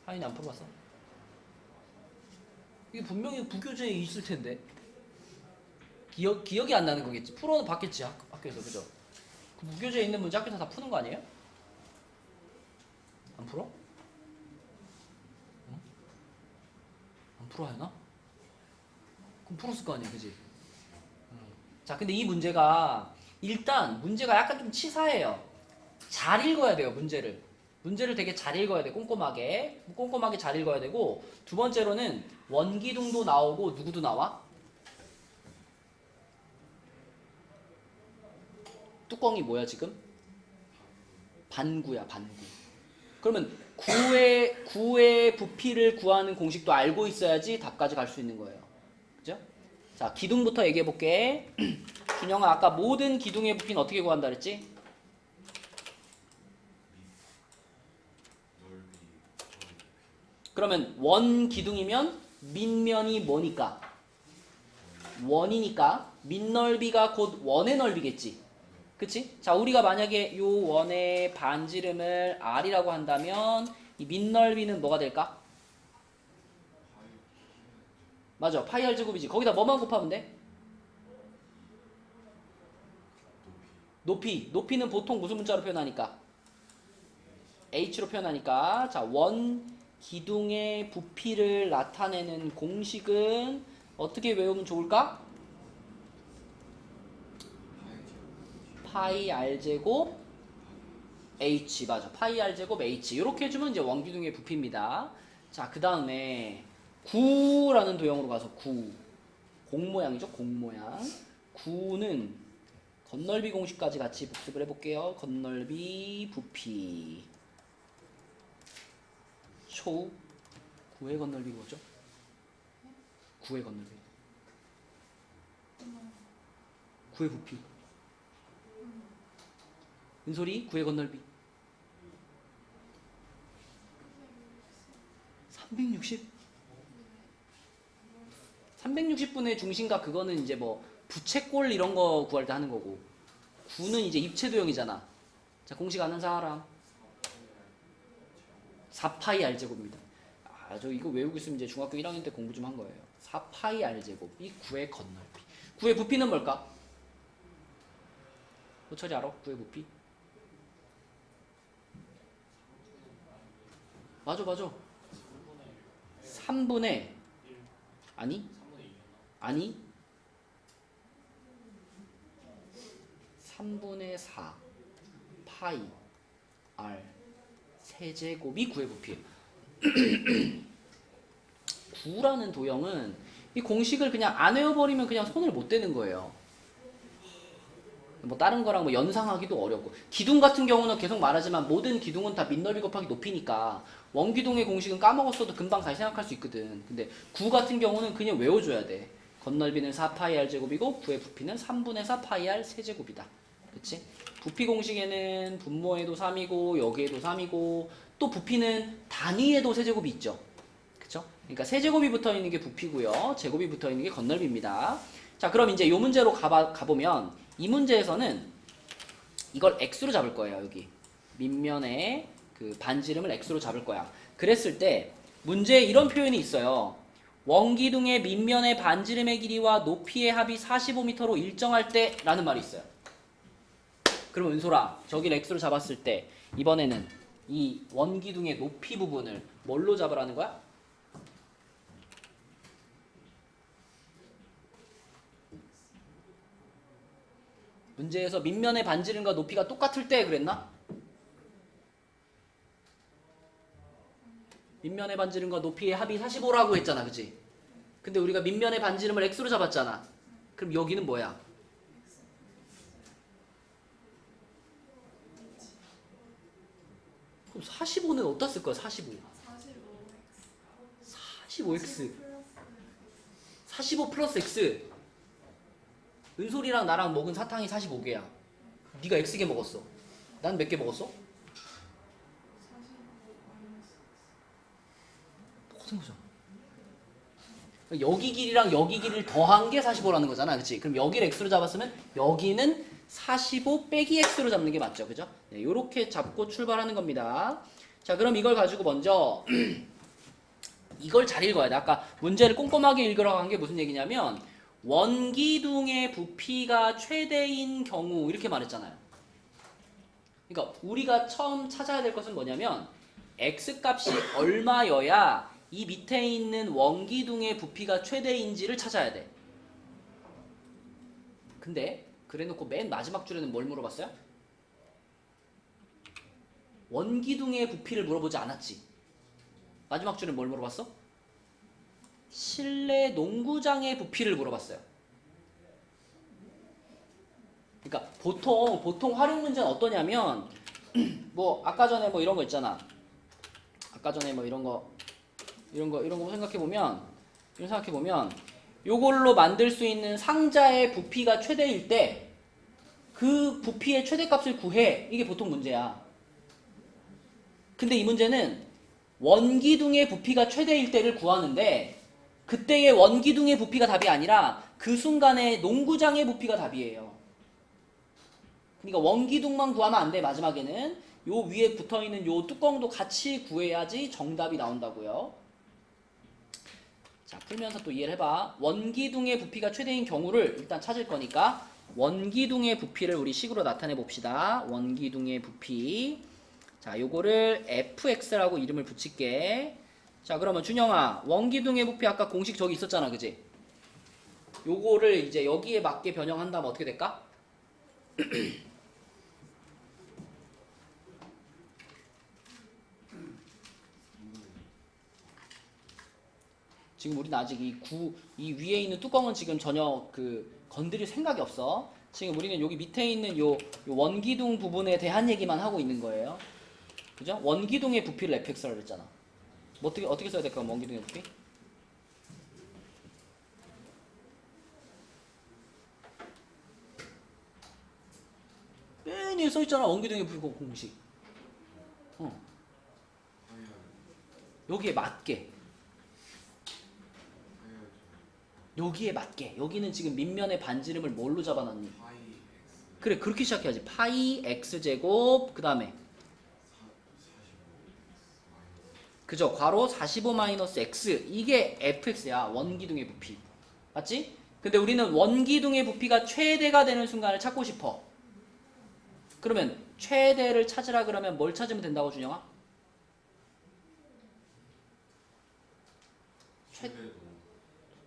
하인이 안 풀어봤어? 이게 분명히 부교재에 있을 텐데 기억이 안 나는 거겠지. 풀어는 봤겠지 학교에서. 그죠? 그 무교재에 있는 문제 학교에서 다 푸는 거 아니에요? 안 풀어? 응? 안 풀어야 하나? 그럼 풀었을 거 아니야, 그지? 자, 근데 이 문제가 일단 문제가 약간 좀 치사해요. 잘 읽어야 돼요, 문제를. 문제를 되게 잘 읽어야 돼, 꼼꼼하게 잘 읽어야 되고. 두 번째로는 원기둥도 나오고 누구도 나와? 뚜껑이 뭐야 지금? 반구야, 반구. 그러면 구의 부피를 구하는 공식도 알고 있어야지 답까지 갈 수 있는 거예요. 그죠? 자, 기둥부터 얘기해 볼게. 준영아, 아까 모든 기둥의 부피는 어떻게 구한다 그랬지? 그러면 원 기둥이면 밑면이 뭐니까? 원이니까 밑넓이가 곧 원의 넓이겠지. 그치? 자, 우리가 만약에 요 원의 반지름을 R이라고 한다면 이 밑넓이는 뭐가 될까? 맞아, 파이 R 제곱이지. 거기다 뭐만 곱하면 돼? 높이는 보통 무슨 문자로 표현하니까? H로 표현하니까. 자, 원 기둥의 부피를 나타내는 공식은 어떻게 외우면 좋을까? 파이 R 제곱 H. 맞아, 파이 R 제곱 H. 이렇게 해주면 이제 원기둥의 부피입니다. 자, 그 다음에 구라는 도형으로 가서 구. 공 모양이죠, 공 모양. 구는 건널비 공식까지 같이 복습을 해볼게요. 건널비 부피 초. 구의 건널비 뭐죠? 구의 건널비. 구의 부피. 은솔이 구의 건널비 360? 360분의 중심각, 그거는 이제 뭐 부채꼴 이런 거 구할 때 하는 거고, 구는 이제 입체도형이잖아. 자, 공식 아는 사람? 4파이 R제곱입니다. 저 이거 외우고 있으면 이제 중학교 1학년 때 공부 좀 한 거예요. 4파이 R제곱이 구의 건널비. 구의 부피는 뭘까? 호철이 알아? 구의 부피? 맞아. 3분의 아니 3분의 4 파이 R 세제곱이 구의 부피예요. 9라는 도형은 이 공식을 그냥 안 외워버리면 그냥 손을 못 대는 거예요. 뭐 다른 거랑 뭐 연상하기도 어렵고, 기둥 같은 경우는 계속 말하지만 모든 기둥은 다 밑넓이 곱하기 높이니까 원기둥의 공식은 까먹었어도 금방 다시 생각할 수 있거든. 근데 구 같은 경우는 그냥 외워줘야 돼. 건널비는 4파이 r 제곱이고 구의 부피는 3분의 4파이 r 세제곱이다. 그치? 부피 공식에는 분모에도 3이고 여기에도 3이고 또 부피는 단위에도 세제곱이 있죠. 그쵸? 그러니까 세제곱이 붙어있는 게 부피고요. 제곱이 붙어있는 게 건널비입니다. 자, 그럼 이제 이 문제로 가보면 이 문제에서는 이걸 x로 잡을 거예요. 여기 밑면에 그 반지름을 x로 잡을 거야. 그랬을 때 문제에 이런 표현이 있어요. 원기둥의 밑면의 반지름의 길이와 높이의 합이 45m로 일정할 때 라는 말이 있어요. 그럼 은솔아, 저기를 x로 잡았을 때 이번에는 이 원기둥의 높이 부분을 뭘로 잡으라는 거야? 문제에서 밑면의 반지름과 높이가 똑같을 때 그랬나? 밑면의 반지름과 높이의 합이 45라고 했잖아, 그치? 근데 우리가 밑면의 반지름을 x로 잡았잖아. 그럼 여기는 뭐야? 그럼 45는 어디다 쓸 거야? 45. 45x. 45 플러스 x. 은솔이랑 나랑 먹은 사탕이 45개야. 네가 x개 먹었어. 난 몇 개 먹었어? 똑같은 거잖아. 여기 길이랑 여기 길이를 더한 게 45라는 거잖아. 그치? 그럼 여기를 x로 잡았으면 여기는 45 빼기 x로 잡는 게 맞죠. 그죠? 네, 요렇게 잡고 출발하는 겁니다. 자, 그럼 이걸 가지고 먼저 이걸 잘 읽어야 돼. 아까 문제를 꼼꼼하게 읽으라고 한 게 무슨 얘기냐면 원기둥의 부피가 최대인 경우 이렇게 말했잖아요. 그러니까 우리가 처음 찾아야 될 것은 뭐냐면 x값이 얼마여야 이 밑에 있는 원기둥의 부피가 최대인지를 찾아야 돼. 근데 그래놓고 맨 마지막 줄에는 뭘 물어봤어요? 원기둥의 부피를 물어보지 않았지. 마지막 줄에 뭘 물어봤어? 실내 농구장의 부피를 물어봤어요. 그러니까 보통 활용 문제는 어떠냐면 뭐 아까 전에 뭐 이런 거 있잖아. 아까 전에 뭐 이런 거 생각해 보면 요걸로 만들 수 있는 상자의 부피가 최대일 때 그 부피의 최대값을 구해. 이게 보통 문제야. 근데 이 문제는 원기둥의 부피가 최대일 때를 구하는데 그때의 원기둥의 부피가 답이 아니라 그 순간의 농구장의 부피가 답이에요. 그러니까 원기둥만 구하면 안 돼. 마지막에는 요 위에 붙어있는 요 뚜껑도 같이 구해야지 정답이 나온다고요. 자, 풀면서 또 이해를 해봐. 원기둥의 부피가 최대인 경우를 일단 찾을 거니까 원기둥의 부피를 우리 식으로 나타내 봅시다. 원기둥의 부피. 자, 요거를 fx라고 이름을 붙일게. 자, 그러면 준영아, 원기둥의 부피 아까 공식 저기 있었잖아, 그지? 요거를 이제 여기에 맞게 변형한다면 어떻게 될까? 지금 우리는 아직 이 위에 있는 뚜껑은 지금 전혀 건드릴 생각이 없어. 지금 우리는 여기 밑에 있는 요 원기둥 부분에 대한 얘기만 하고 있는 거예요. 그죠? 원기둥의 부피를 fx라고 했잖아. 뭐 어떻게 써야 될까? 원기둥의 부피? 맨 위에 써있잖아. 원기둥의 부피 공식. 여기에 맞게. 여기에 맞게. 여기는 지금 밑면의 반지름을 뭘로 잡아놨니? 그래, 그렇게 시작해야지. 파이 x제곱 그 다음에 그죠? 괄호 45-x 이게 fx야. 원기둥의 부피. 맞지? 근데 우리는 원기둥의 부피가 최대가 되는 순간을 찾고 싶어. 그러면 최대를 찾으라 그러면 뭘 찾으면 된다고, 준영아?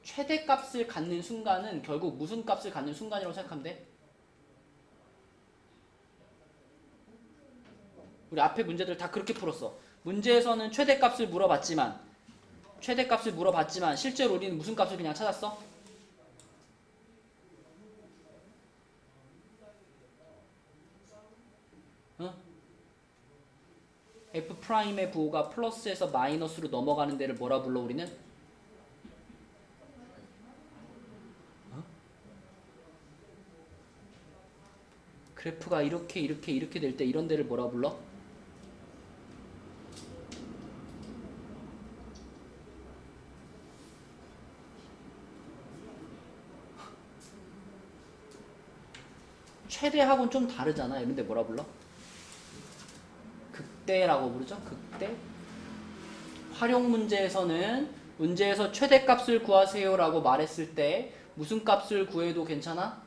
최대값을 갖는 순간은 결국 무슨 값을 갖는 순간이라고 생각하면 돼? 우리 앞에 문제들 다 그렇게 풀었어. 문제에서는 최대값을 물어봤지만 최대값을 물어봤지만 실제로 우리는 무슨 값을 그냥 찾았어? 어? F'의 부호가 플러스에서 마이너스로 넘어가는 데를 뭐라 불러 우리는? 어? 그래프가 이렇게 될 때 이런 데를 뭐라 불러? 최대하고는 좀 다르잖아. 이런 데 뭐라 불러? 극대라고 부르죠. 극대. 활용 문제에서는 문제에서 최대값을 구하세요라고 말했을 때 무슨 값을 구해도 괜찮아?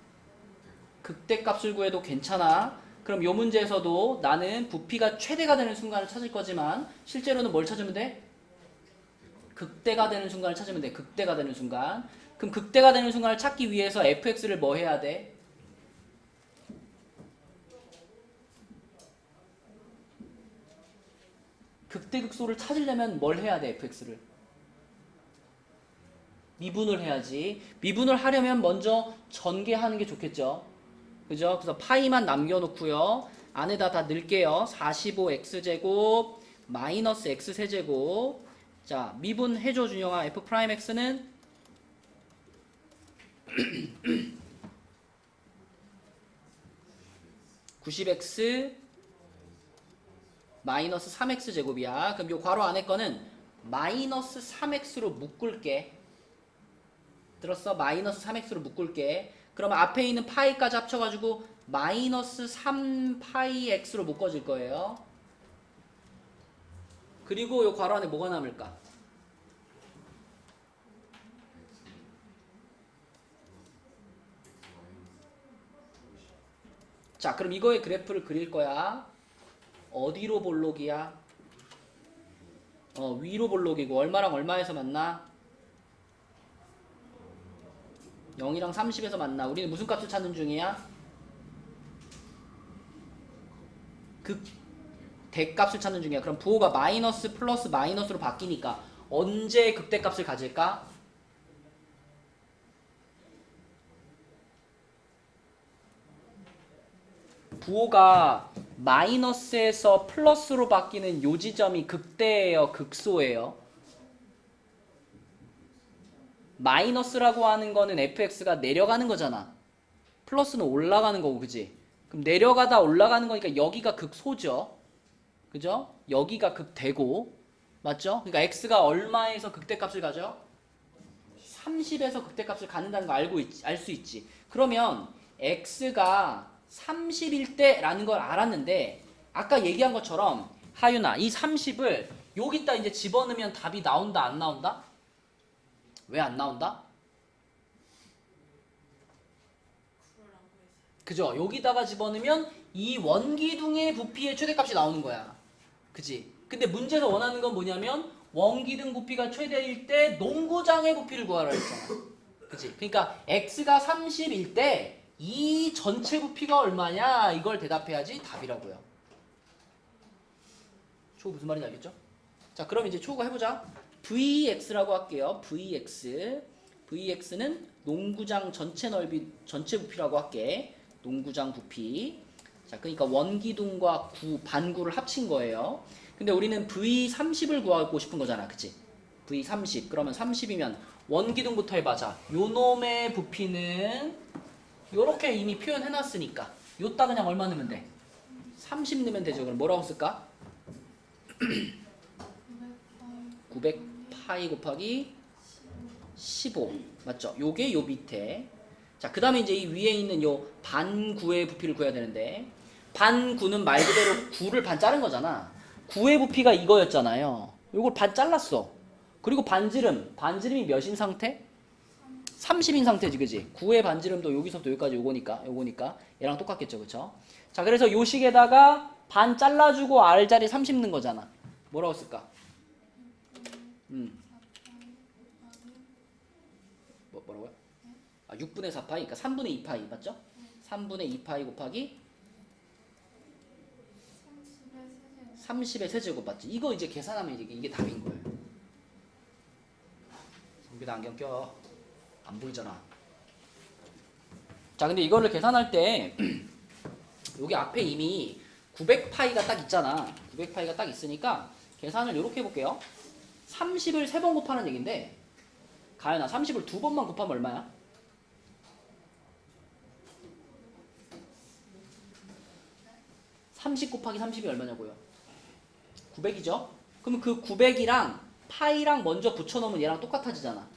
극대값을 구해도 괜찮아. 그럼 이 문제에서도 나는 부피가 최대가 되는 순간을 찾을 거지만 실제로는 뭘 찾으면 돼? 극대가 되는 순간을 찾으면 돼. 극대가 되는 순간. 그럼 극대가 되는 순간을 찾기 위해서 fx를 뭐 해야 돼? 극대극소를 찾으려면 뭘 해야 돼? fx를 미분을 해야지. 미분을 하려면 먼저 전개하는 게 좋겠죠. 그죠? 그래서 파이만 남겨놓고요. 안에다 다 넣을게요. 45x제곱 마이너스 x세제곱. 자, 미분해줘 준영아. f'x는 90x 마이너스 3x 제곱이야. 그럼 요 괄호 안에 거는 마이너스 3x로 묶을게. 들었어? 마이너스 3x로 묶을게. 그러면 앞에 있는 파이까지 합쳐가지고 마이너스 3파이x로 묶어질 거예요. 그리고 요 괄호 안에 뭐가 남을까? 자, 그럼 이거의 그래프를 그릴 거야. 어디로 볼록이야? 위로 볼록이고 얼마랑 얼마에서 만나? 0이랑 30에서 만나. 우리는 무슨 값을 찾는 중이야? 극대값을 찾는 중이야. 그럼 부호가 마이너스 플러스 마이너스로 바뀌니까 언제 극대값을 가질까? 부호가 마이너스에서 플러스로 바뀌는 요 지점이 극대예요, 극소예요? 마이너스라고 하는 거는 fx가 내려가는 거잖아. 플러스는 올라가는 거고, 그지? 그럼 내려가다 올라가는 거니까 여기가 극소죠. 그죠? 여기가 극대고, 맞죠? 그러니까 x가 얼마에서 극대값을 가죠? 30에서 극대값을 갖는다는 거 알 수 있지. 그러면 x가 30일 때라는 걸 알았는데 아까 얘기한 것처럼 하윤아 이 30을 여기다 이제 집어넣으면 답이 나온다 안 나온다? 왜 안 나온다? 그죠? 여기다가 집어넣으면 이 원기둥의 부피의 최대값이 나오는 거야. 그지? 근데 문제에서 원하는 건 뭐냐면 원기둥 부피가 최대일 때 농구장의 부피를 구하라 했잖아. 그지? 그러니까 x가 30일 때 이 전체 부피가 얼마냐 이걸 대답해야지 답이라고요. 초우 무슨 말인지 알겠죠? 자, 그럼 이제 초우가 해보자. vx라고 할게요. vx는 농구장 전체 넓이 전체 부피라고 할게. 농구장 부피. 자, 그러니까 원기둥과 반구를 합친 거예요. 근데 우리는 v30을 구하고 싶은 거잖아, 그치? v30. 그러면 30이면 원기둥부터 해봐. 자, 요 놈의 부피는 요렇게 이미 표현해놨으니까 요따 그냥 얼마 넣으면 돼? 30 넣으면 되죠. 그럼 뭐라고 쓸까? 900파이 곱하기 15 맞죠? 요게 요 밑에. 자, 그 다음에 이제 이 위에 있는 요 반구의 부피를 구해야 되는데 반구는 말 그대로 9를 반 자른 거잖아. 9의 부피가 이거였잖아요. 요걸 반 잘랐어. 그리고 반지름이 몇인 상태? 30인 상태지, 그지? 9의 반지름도 여기서부터 여기까지 요거니까 얘랑 똑같겠죠, 그쵸? 자, 그래서 요 식에다가 반 잘라주고 R자리 30 넣은 거잖아. 뭐라고 쓸까? 뭐라고요? 6분의 4파이, 그러니까 3분의 2파이, 맞죠? 3분의 2파이 곱하기 30의 세제곱 맞지? 이거 이제 계산하면 이게 답인 거예요. 여기다 안경 껴. 안 보이잖아. 자, 근데 이거를 계산할 때 여기 앞에 이미 900파이가 딱 있잖아. 900파이가 딱 있으니까 계산을 이렇게 해볼게요. 30을 3번 곱하는 얘긴데 가연아 30을 2번만 곱하면 얼마야? 30 곱하기 30이 얼마냐고요? 900이죠? 그럼 그 900이랑 파이랑 먼저 붙여놓으면 얘랑 똑같아지잖아.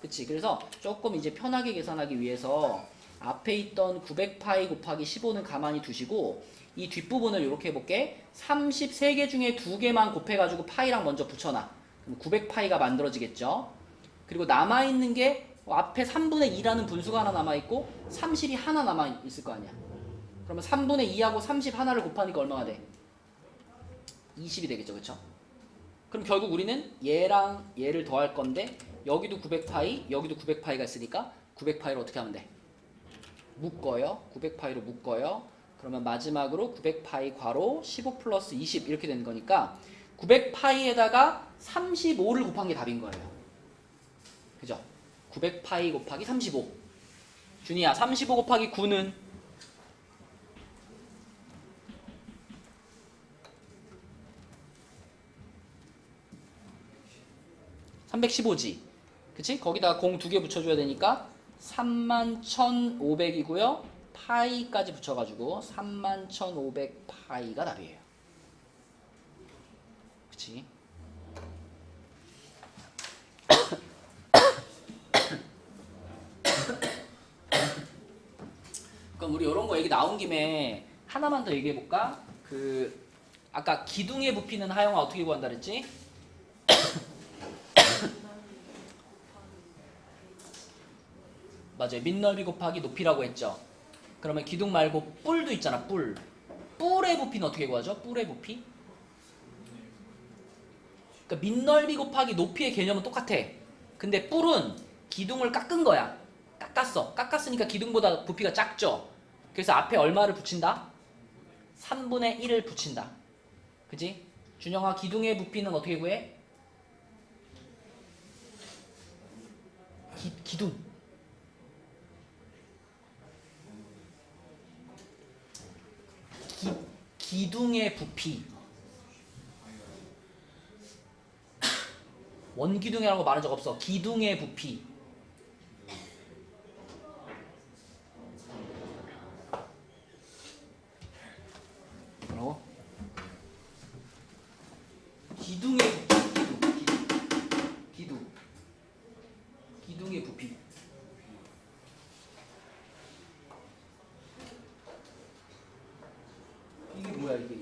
그치? 그래서 조금 이제 편하게 계산하기 위해서 앞에 있던 900파이 곱하기 15는 가만히 두시고 이 뒷부분을 이렇게 해볼게. 33개 중에 2개만 곱해가지고 파이랑 먼저 붙여놔. 그럼 900파이가 만들어지겠죠? 그리고 남아있는 게 앞에 3분의 2라는 분수가 하나 남아있고 30이 하나 남아있을 거 아니야. 그러면 3분의 2하고 30 하나를 곱하니까 얼마가 돼? 20이 되겠죠, 그쵸? 그럼 결국 우리는 얘랑 얘를 더할 건데 여기도 900파이, 여기도 900파이가 있으니까 900파이로 어떻게 하면 돼? 묶어요. 900파이로 묶어요. 그러면 마지막으로 900파이 괄호 15 플러스 20 이렇게 되는 거니까 900파이에다가 35를 곱한 게 답인 거예요. 그죠? 900파이 곱하기 35. 준이야, 35 곱하기 9는 315지. 그치? 거기다가 0 2개 붙여줘야 되니까 31,500이고요. 파이까지 붙여가지고 31,500 파이가 답이에요. 그치? 그럼 우리 이런 거 얘기 나온 김에 하나만 더 얘기해 볼까? 아까 기둥의 부피는 하영아 어떻게 구한다 그랬지? 맞아요. 밑넓이 곱하기 높이라고 했죠. 그러면 기둥 말고 뿔도 있잖아. 뿔의 부피는 어떻게 구하죠? 뿔의 부피? 그러니까 밑넓이 곱하기 높이의 개념은 똑같아. 근데 뿔은 기둥을 깎은 거야. 깎았으니까 기둥보다 부피가 작죠. 그래서 앞에 얼마를 붙인다? 3분의 1을 붙인다. 그지? 준영아, 기둥의 부피는 어떻게 구해? 기둥. 기둥의 부피. 원기둥이라고 말한 적 없어. 기둥의 부피. 뭐라고? 기둥의 부피. 기둥의 부피. 이게 뭐야, 이게.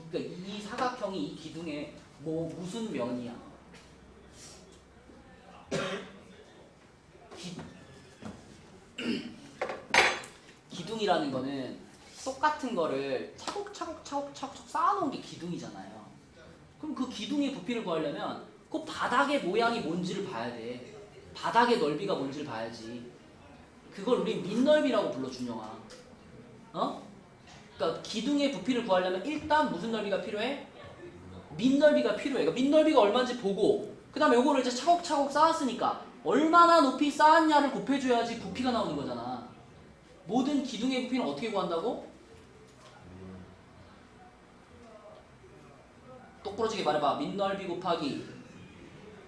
그러니까 이 사각형이 이 기둥의 무슨 면이야? 기둥이라는 거는 똑같은 거를 차곡차곡 쌓아놓은 게 기둥이잖아요. 그럼 그 기둥의 부피를 구하려면 그 바닥의 모양이 뭔지를 봐야 돼. 바닥의 넓이가 뭔지를 봐야지. 그걸 우리 밑넓이라고 불러, 준영아. 어? 그러니까 기둥의 부피를 구하려면 일단 무슨 넓이가 필요해? 밑넓이가 필요해. 그러니까 밑넓이가 얼마인지 보고 그 다음에 요거를 이제 차곡차곡 쌓았으니까 얼마나 높이 쌓았냐를 곱해줘야지 부피가 나오는 거잖아. 모든 기둥의 부피는 어떻게 구한다고? 똑부러지게 말해봐. 밑넓이 곱하기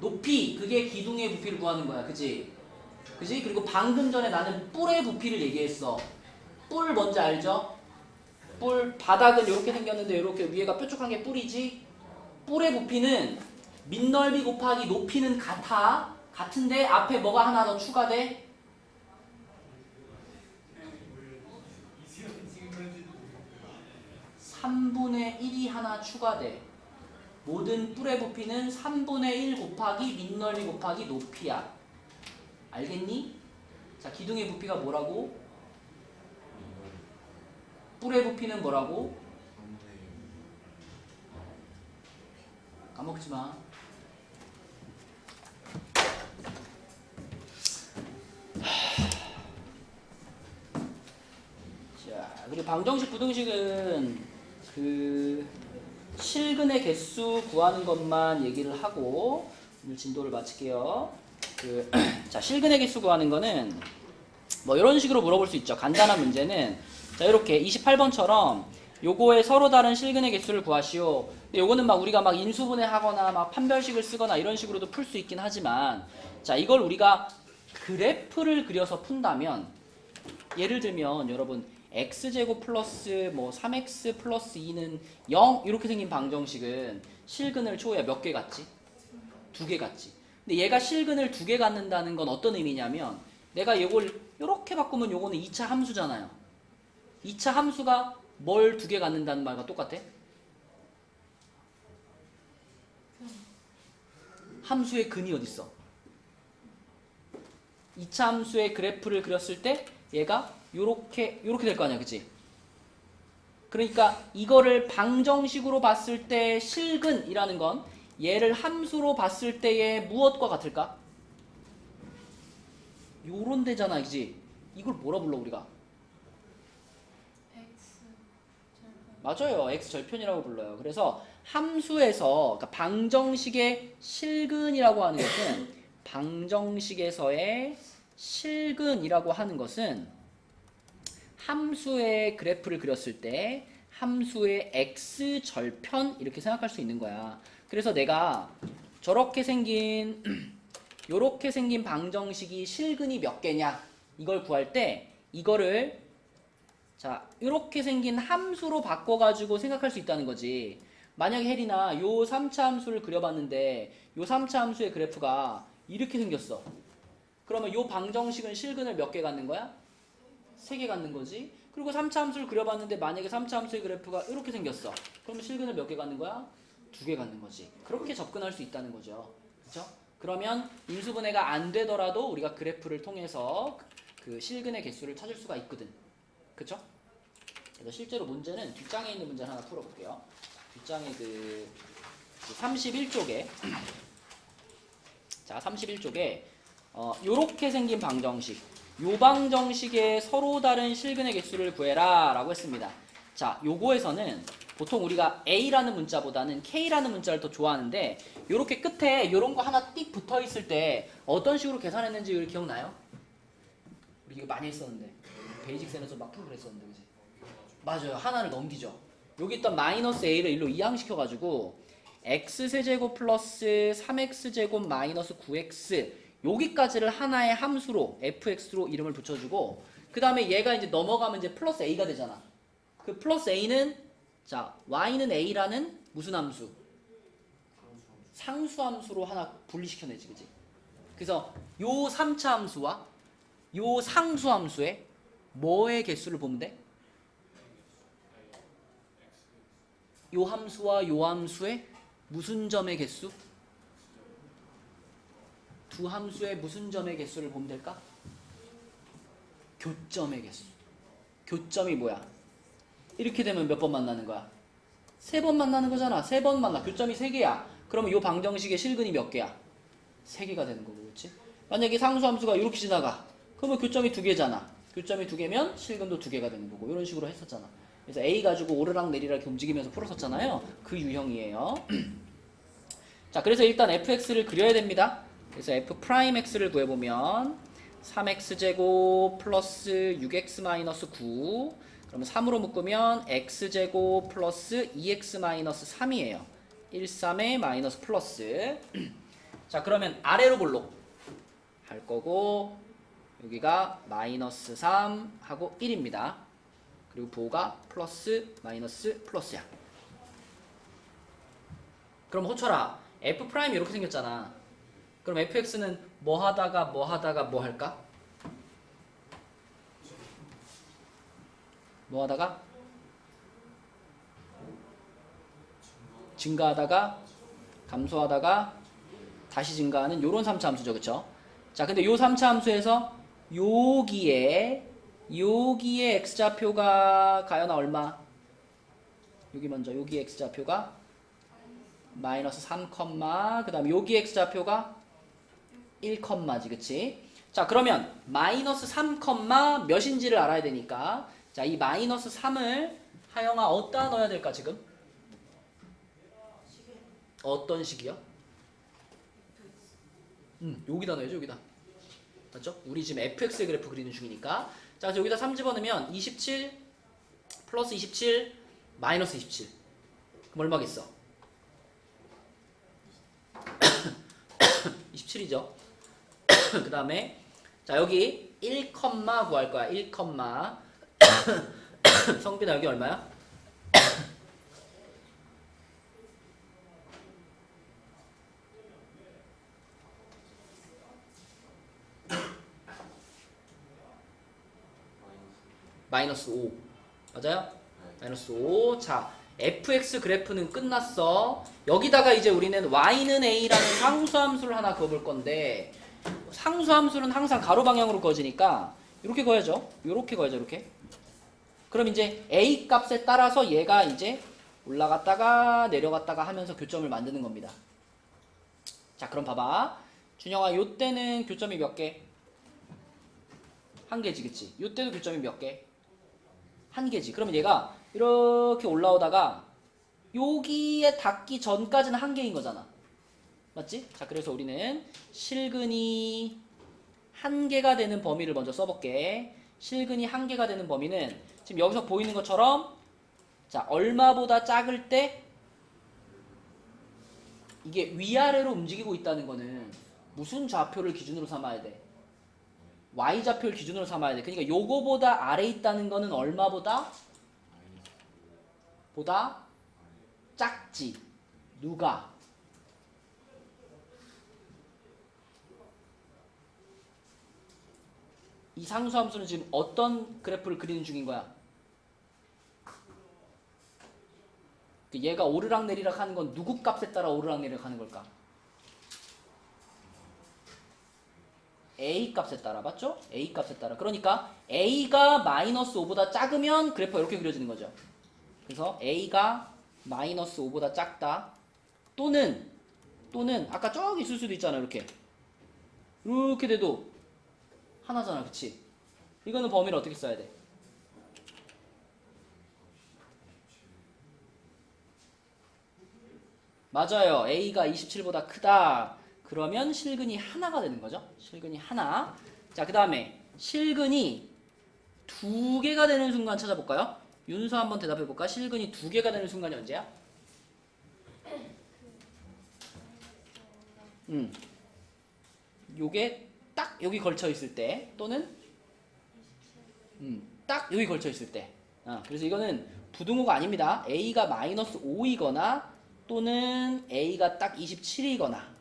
높이, 그게 기둥의 부피를 구하는 거야. 그치? 그리고 방금 전에 나는 뿔의 부피를 얘기했어. 뿔 뭔지 알죠? 뿔, 바닥은 이렇게 생겼는데 이렇게 위에가 뾰족한 게 뿔이지. 뿔의 부피는 밑넓이 곱하기 높이는 같은데 앞에 뭐가 하나 더 추가돼? (3분의 1이) 하나 추가돼. 모든 뿔의 부피는 3분의 1 곱하기 밑넓이 곱하기 높이야. 알겠니? 자, 기둥의 부피가 뭐라고? 뿔의 부피는 뭐라고? 까먹지 마. 자, 그리고 방정식 부등식은 실근의 개수 구하는 것만 얘기를 하고 오늘 진도를 마칠게요. 자, 실근의 개수 구하는 거는 뭐 이런 식으로 물어볼 수 있죠. 간단한 문제는 자, 이렇게 28번처럼 요거에 서로 다른 실근의 개수를 구하시오. 근데 요거는 막 우리가 막 인수분해 하거나 막 판별식을 쓰거나 이런 식으로도 풀 수 있긴 하지만 자, 이걸 우리가 그래프를 그려서 푼다면 예를 들면 여러분 x제곱 플러스 뭐 3x 플러스 2는 0 이렇게 생긴 방정식은 실근을 초야 몇 개 갖지? 2개 갖지. 근데 얘가 실근을 2개 갖는다는 건 어떤 의미냐면 내가 이걸 이렇게 바꾸면 요거는 2차 함수잖아요. 2차 함수가 뭘 2개 갖는다는 말과 똑같아? 함수의 근이 어딨어? 2차 함수의 그래프를 그렸을 때 얘가 요렇게 될 거 아니야, 그치? 그러니까 이거를 방정식으로 봤을 때 실근이라는 건 얘를 함수로 봤을 때의 무엇과 같을까? 요런 데잖아, 그치? 이걸 뭐라 불러 우리가? X 절편. 맞아요, x절편이라고 불러요. 그래서 함수에서 그러니까 방정식의 실근이라고 하는 것은 방정식에서의 실근이라고 하는 것은 함수의 그래프를 그렸을 때 함수의 x절편 이렇게 생각할 수 있는 거야. 그래서 내가 저렇게 생긴 요렇게 생긴 방정식이 실근이 몇 개냐 이걸 구할 때 이거를 자 요렇게 생긴 함수로 바꿔가지고 생각할 수 있다는 거지. 만약에 혜린아 요 3차 함수를 그려봤는데 요 3차 함수의 그래프가 이렇게 생겼어. 그러면 요 방정식은 실근을 몇 개 갖는 거야? 3개 갖는 거지. 그리고 3차 함수를 그려봤는데 만약에 3차 함수의 그래프가 이렇게 생겼어. 그러면 실근을 몇 개 갖는 거야? 2개 갖는 거지. 그렇게 접근할 수 있다는 거죠. 그렇죠? 그러면 인수분해가 안 되더라도 우리가 그래프를 통해서 그 실근의 개수를 찾을 수가 있거든. 그렇죠? 그래서 실제로 문제는 뒷장에 있는 문제를 하나 풀어볼게요. 뒷장에 그 31쪽에 자 31쪽에 요렇게 생긴 방정식 요 방정식의 서로 다른 실근의 개수를 구해라 라고 했습니다. 자 요거에서는 보통 우리가 A라는 문자보다는 K라는 문자를 더 좋아하는데 요렇게 끝에 요런 거 하나 띡 붙어 있을 때 어떤 식으로 계산했는지 기억나요? 우리 이거 많이 했었는데 베이직센에서 막 풀고 그랬었는데 그지? 맞아요. 하나를 넘기죠. 여기 있던 마이너스 A를 일로 이항시켜가지고 x세제곱 플러스 3x제곱 마이너스 9x 여기까지를 하나의 함수로 fx로 이름을 붙여주고 그 다음에 얘가 이제 넘어가면 이제 플러스 a가 되잖아. 그 플러스 a는 자 y는 a라는 무슨 함수? 상수함수로 하나 분리시켜내지, 그지? 그래서 요 3차 함수와 요 상수함수의 뭐의 개수를 보면 돼? 요 함수와 요 함수의 무슨 점의 개수? 두 함수의 무슨 점의 개수를 보면 될까? 교점의 개수. 교점이 뭐야? 이렇게 되면 몇 번 만나는 거야? 3번 만나는 거잖아. 3번 만나. 교점이 3개야. 그러면 이 방정식의 실근이 몇 개야? 3개가 되는 거고, 그렇지? 만약에 상수함수가 이렇게 지나가. 그러면 교점이 2개잖아. 교점이 2개면 실근도 2개가 되는 거고 이런 식으로 했었잖아. 그래서 A 가지고 오르락 내리락 이렇게 움직이면서 풀었었잖아요. 그 유형이에요. 자, 그래서 일단 fx를 그려야 됩니다. 그래서 f'x를 구해보면 3x제곱 플러스 6x 마이너스 9 그러면 3으로 묶으면 x제곱 플러스 2x 마이너스 3이에요. 1, 3에 마이너스 플러스 자 그러면 아래로 볼록 할 거고 여기가 마이너스 3 하고 1입니다. 그리고 부호가 플러스 마이너스 플러스야. 그럼 호철아 f' 이렇게 생겼잖아. 그럼 fx는 뭐 하다가 뭐 하다가 뭐 할까? 뭐 하다가? 증가하다가 감소하다가 다시 증가하는 요런 3차 함수죠. 그쵸? 자 근데 요 3차 함수에서 여기에 x좌표가 가연아 얼마? 여기 먼저 여기 x좌표가 마이너스 3, 그 다음에 여기 x좌표가 1지 그치? 자 그러면 마이너스 3, 몇인지를 알아야 되니까 자 이 마이너스 3을 하영아 어디다 넣어야 될까 지금? 어떤 식이요? 여기다 넣어야죠. 여기다. 맞죠? 우리 지금 fx의 그래프 그리는 중이니까. 자, 그래서 여기다 3 집어넣으면 27 플러스 27 마이너스 27. 그럼 얼마겠어? 27이죠. 그 다음에 자, 여기 1, 구할 거야. 1, 성빈아 여기 얼마야? 마이너스 5. 맞아요? 마이너스 5. 자, fx 그래프는 끝났어. 여기다가 이제 우리는 y는 a라는 상수함수를 하나 그어볼 건데, 상수함수는 항상 가로 방향으로 그어지니까 이렇게 그어야죠. 이렇게 그어야죠. 이렇게. 그럼 이제 a 값에 따라서 얘가 이제 올라갔다가 내려갔다가 하면서 교점을 만드는 겁니다. 자, 그럼 봐봐. 준영아, 요때는 교점이 몇 개? 한 개지, 그치? 요때도 교점이 몇 개? 한 개지. 그러면 얘가 이렇게 올라오다가 여기에 닿기 전까지는 한 개인 거잖아. 맞지? 자, 그래서 우리는 실근이 한 개가 되는 범위를 먼저 써볼게. 실근이 한 개가 되는 범위는 지금 여기서 보이는 것처럼 자, 얼마보다 작을 때 이게 위아래로 움직이고 있다는 거는 무슨 좌표를 기준으로 삼아야 돼? y좌표를 기준으로 삼아야 돼. 그러니까 요거보다 아래 있다는 거는 얼마보다? 보다 작지. 누가? 이 상수함수는 지금 어떤 그래프를 그리는 중인 거야? 얘가 오르락내리락 하는 건 누구 값에 따라 오르락내리락 하는 걸까? A 값에 따라. 맞죠? A 값에 따라. 그러니까 A가 마이너스 5보다 작으면 그래프가 이렇게 그려지는 거죠. 그래서 A가 마이너스 5보다 작다. 또는 아까 저기 있을 수도 있잖아. 이렇게 돼도 하나잖아. 그치? 이거는 범위를 어떻게 써야 돼? 맞아요. A가 27보다 크다. 그러면 실근이 하나가 되는 거죠. 실근이 하나. 자, 그 다음에 실근이 두 개가 되는 순간 찾아볼까요? 윤서 한번 대답해볼까? 실근이 두 개가 되는 순간이 언제야? 요게 딱 여기 걸쳐 있을 때, 또는 딱 여기 걸쳐 있을 때. 그래서 이거는 부등호가 아닙니다. A가 마이너스 5이거나 또는 A가 딱 27이거나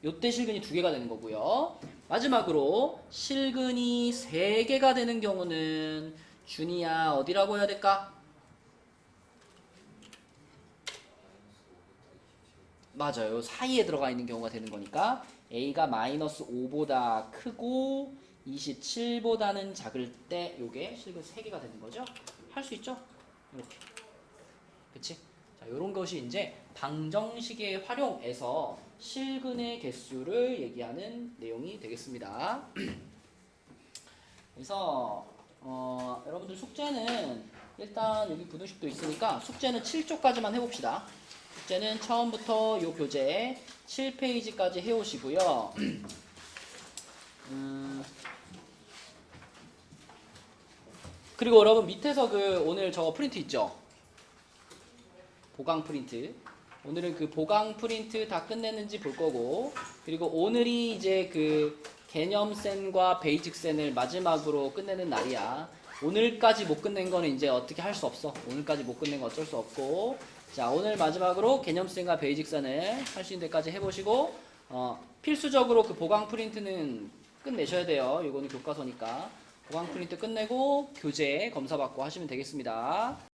요때 실근이 두 개가 되는 거고요. 마지막으로 실근이 세 개가 되는 경우는 준이야 어디라고 해야 될까? 맞아요. 사이에 들어가 있는 경우가 되는 거니까 A가 마이너스 5보다 크고 27보다는 작을 때 요게 실근 3개가 되는 거죠. 할 수 있죠? 이렇게. 그치? 자, 요런 것이 이제 방정식의 활용에서 실근의 개수를 얘기하는 내용이 되겠습니다. 그래서 여러분들 숙제는 일단 여기 부등식도 있으니까 숙제는 7조까지만 해봅시다. 숙제는 처음부터 요 교재 7페이지까지 해오시고요. 그리고 여러분 밑에서 그 오늘 저거 프린트 있죠? 보강 프린트. 오늘은 그 보강 프린트 다 끝냈는지 볼 거고, 그리고 오늘이 이제 그 개념센과 베이직센을 마지막으로 끝내는 날이야. 오늘까지 못 끝낸 거는 이제 어떻게 할 수 없어. 오늘까지 못 끝낸 거 어쩔 수 없고. 자, 오늘 마지막으로 개념센과 베이직센을 할 수 있는 데까지 해보시고, 필수적으로 그 보강 프린트는 끝내셔야 돼요. 이거는 교과서니까. 보강 프린트 끝내고 교재 검사 받고 하시면 되겠습니다.